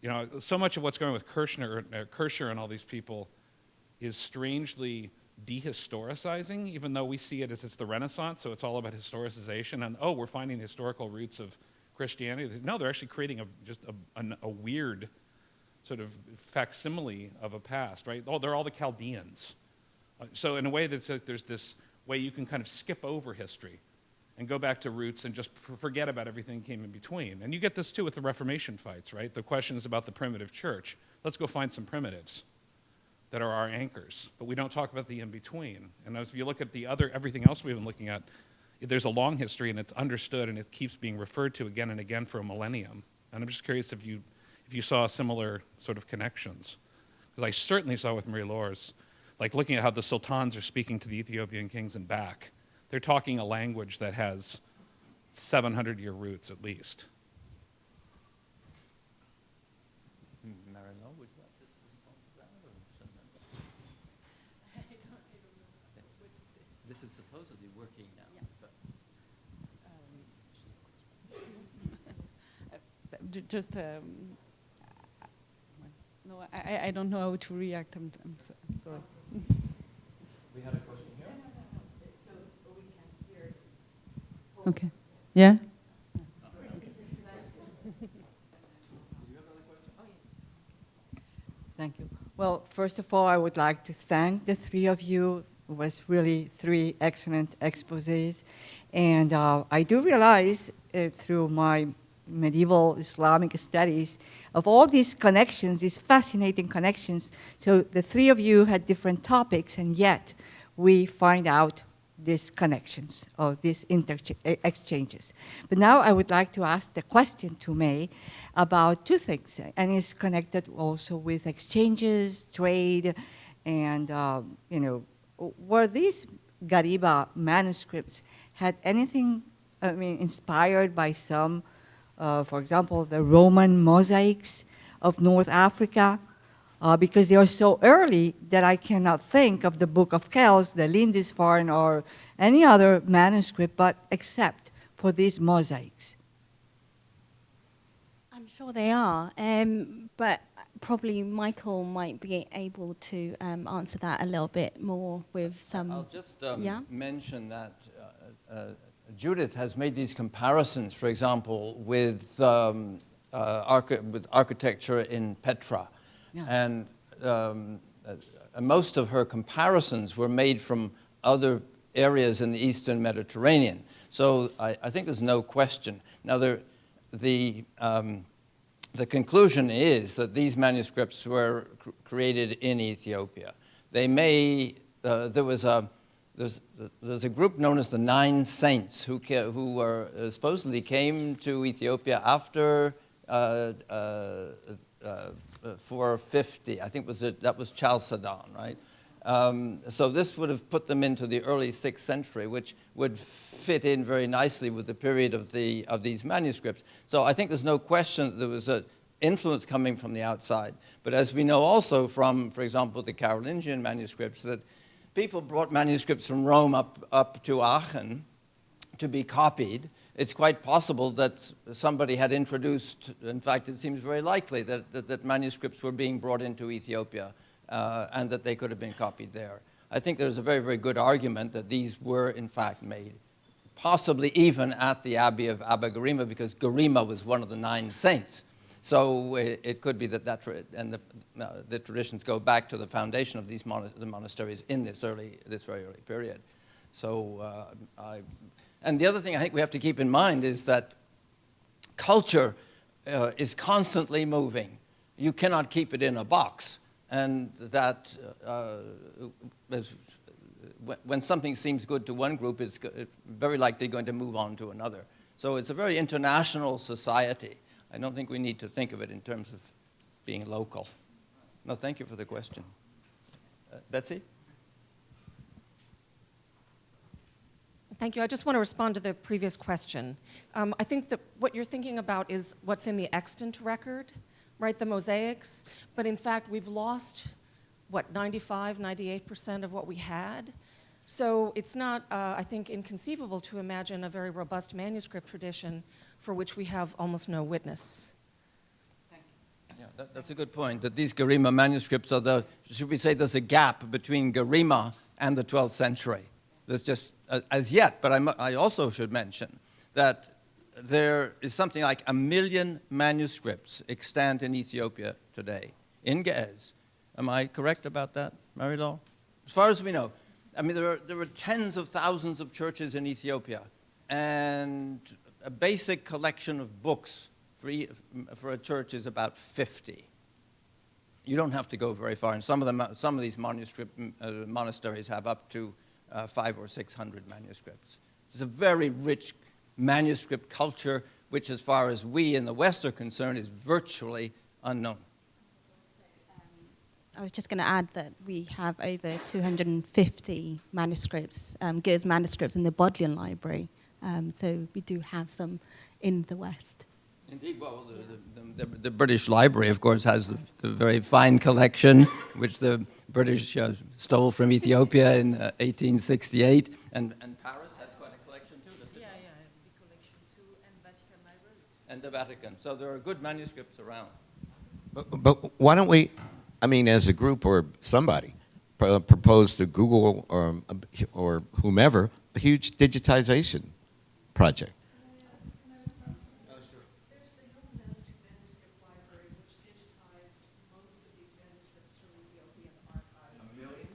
Speaker 7: you know, so much of what's going on with Kircher and all these people is strangely dehistoricizing, even though we see it as it's the Renaissance, so it's all about historicization, and we're finding the historical roots of Christianity. No, they're actually creating a weird sort of facsimile of a past, right? They're all the Chaldeans. So in a way, there's this way you can kind of skip over history and go back to roots and just forget about everything that came in between. And you get this too with the Reformation fights, right? The question is about the primitive church. Let's go find some primitives that are our anchors, but we don't talk about the in-between. And as you look at everything else we've been looking at, there's a long history and it's understood and it keeps being referred to again and again for a millennium. And I'm just curious if you saw similar sort of connections. Because I certainly saw with Marie-Laure's, like looking at how the sultans are speaking to the Ethiopian kings and back. They're talking a language that has 700-year roots at least.
Speaker 2: Marie-Laure, would you like to respond to that? Or
Speaker 9: I don't know what to say.
Speaker 2: this is supposedly working now.
Speaker 9: Yeah.
Speaker 2: But
Speaker 4: just no, I don't know how to react. I'm sorry.
Speaker 2: We had a question here.
Speaker 4: Okay. Yeah.
Speaker 9: Thank you. Well, first of all, I would like to thank the three of you. It was really three excellent exposés. And I do realize through my medieval Islamic studies of all these connections, these fascinating connections. So the three of you had different topics, and yet we find out these connections or these exchanges. But now I would like to ask the question to May about two things, and it's connected also with exchanges, trade, and were these Garima manuscripts had anything, inspired by some, for example, the Roman mosaics of North Africa? Because they are so early that I cannot think of the Book of Kells, the Lindisfarne, or any other manuscript, but except for these mosaics.
Speaker 3: I'm sure they are, but probably Michael might be able to answer that a little bit more with some...
Speaker 2: I'll just mention that Judith has made these comparisons, for example, with architecture in Petra. Yeah. And most of her comparisons were made from other areas in the Eastern Mediterranean. So I think there's no question. Now, the conclusion is that these manuscripts were created in Ethiopia. They may, there's a group known as the Nine Saints who were supposedly came to Ethiopia after 450, I think that was Chalcedon, right? So this would have put them into the early 6th century, which would fit in very nicely with the period of these manuscripts. So I think there's no question that there was an influence coming from the outside. But as we know also from, for example, the Carolingian manuscripts, that people brought manuscripts from Rome up to Aachen to be copied. It's quite possible that somebody had introduced, in fact, it seems very likely that manuscripts were being brought into Ethiopia and that they could have been copied there. I think there's a very, very good argument that these were, in fact, made, possibly even at the Abbey of Abba Garima, because Garima was one of the 9 saints. So it could be that the traditions go back to the foundation of these the monasteries in this very early period. So and the other thing I think we have to keep in mind is that culture is constantly moving. You cannot keep it in a box. And that when something seems good to one group, it's very likely going to move on to another. So it's a very international society. I don't think we need to think of it in terms of being local. No, thank you for the question. Betsy?
Speaker 10: Thank you. I just want to respond to the previous question. I think that what you're thinking about is what's in the extant record, right, the mosaics. But in fact, we've lost, 95, 98% of what we had. So it's not, I think, inconceivable to imagine a very robust manuscript tradition for which we have almost no witness.
Speaker 2: Yeah, that's a good point, that these Garima manuscripts are should we say there's a gap between Garima and the 12th century. There's just, as yet, but I also should mention that there is something like 1 million manuscripts extant in Ethiopia today, in Ge'ez. Am I correct about that, Marie-Laure? As far as we know. I mean, there are tens of thousands of churches in Ethiopia, and a basic collection of books for a church is about 50. You don't have to go very far, and some of these monasteries have up to 500 or 600 manuscripts. It's a very rich manuscript culture, which, as far as we in the West are concerned, is virtually unknown.
Speaker 3: I was just going to add that we have over 250 manuscripts, Ge'ez manuscripts in the Bodleian Library. So we do have some in the West.
Speaker 2: Indeed, well, the British Library, of course, has the very fine collection, which the British stole from Ethiopia in 1868, and Paris has quite a collection too, doesn't it?
Speaker 5: Yeah, big collection too, and Vatican Library.
Speaker 2: and the Vatican. So there are good manuscripts around.
Speaker 8: But why don't we, I mean, as a group or somebody, propose to Google or whomever a huge digitization project?
Speaker 5: There's the Hellenistic Manuscript Library, which digitized most of these manuscripts from Ethiopian archives. A million?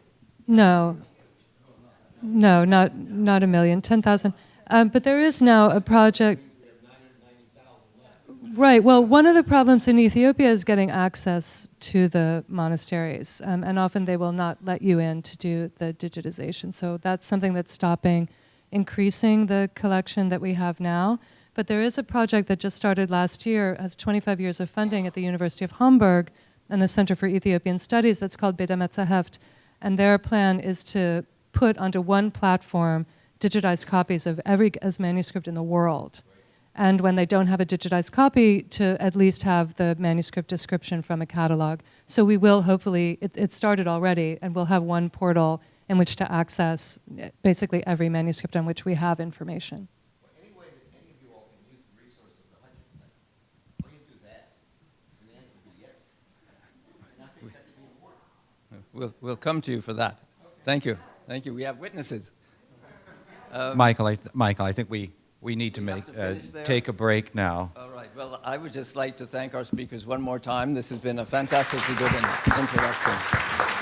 Speaker 5: No, not a million, 10,000. But there is now a project. Right. Well, one of the problems in Ethiopia is getting access to the monasteries, and often they will not let you in to do the digitization. So that's something that's stopping increasing the collection that we have now. But there is a project that just started last year, has 25 years of funding at the University of Hamburg and the Center for Ethiopian Studies that's called Bedemetzaheft. And their plan is to put onto one platform digitized copies of every manuscript in the world. And when they don't have a digitized copy, to at least have the manuscript description from a catalog. So we will hopefully, it started already, and we'll have one portal in which to access basically every manuscript on which we have information.
Speaker 8: Well, any way that any of you all can use the resource of the Hutchinson Center, all you have to do is ask, and the answer will be yes. And I think that could be important.
Speaker 2: We'll come to you for that. Thank you. Thank you. We have witnesses.
Speaker 1: Michael, I think we need to take a break now.
Speaker 2: All right. Well, I would just like to thank our speakers one more time. This has been a fantastically good introduction.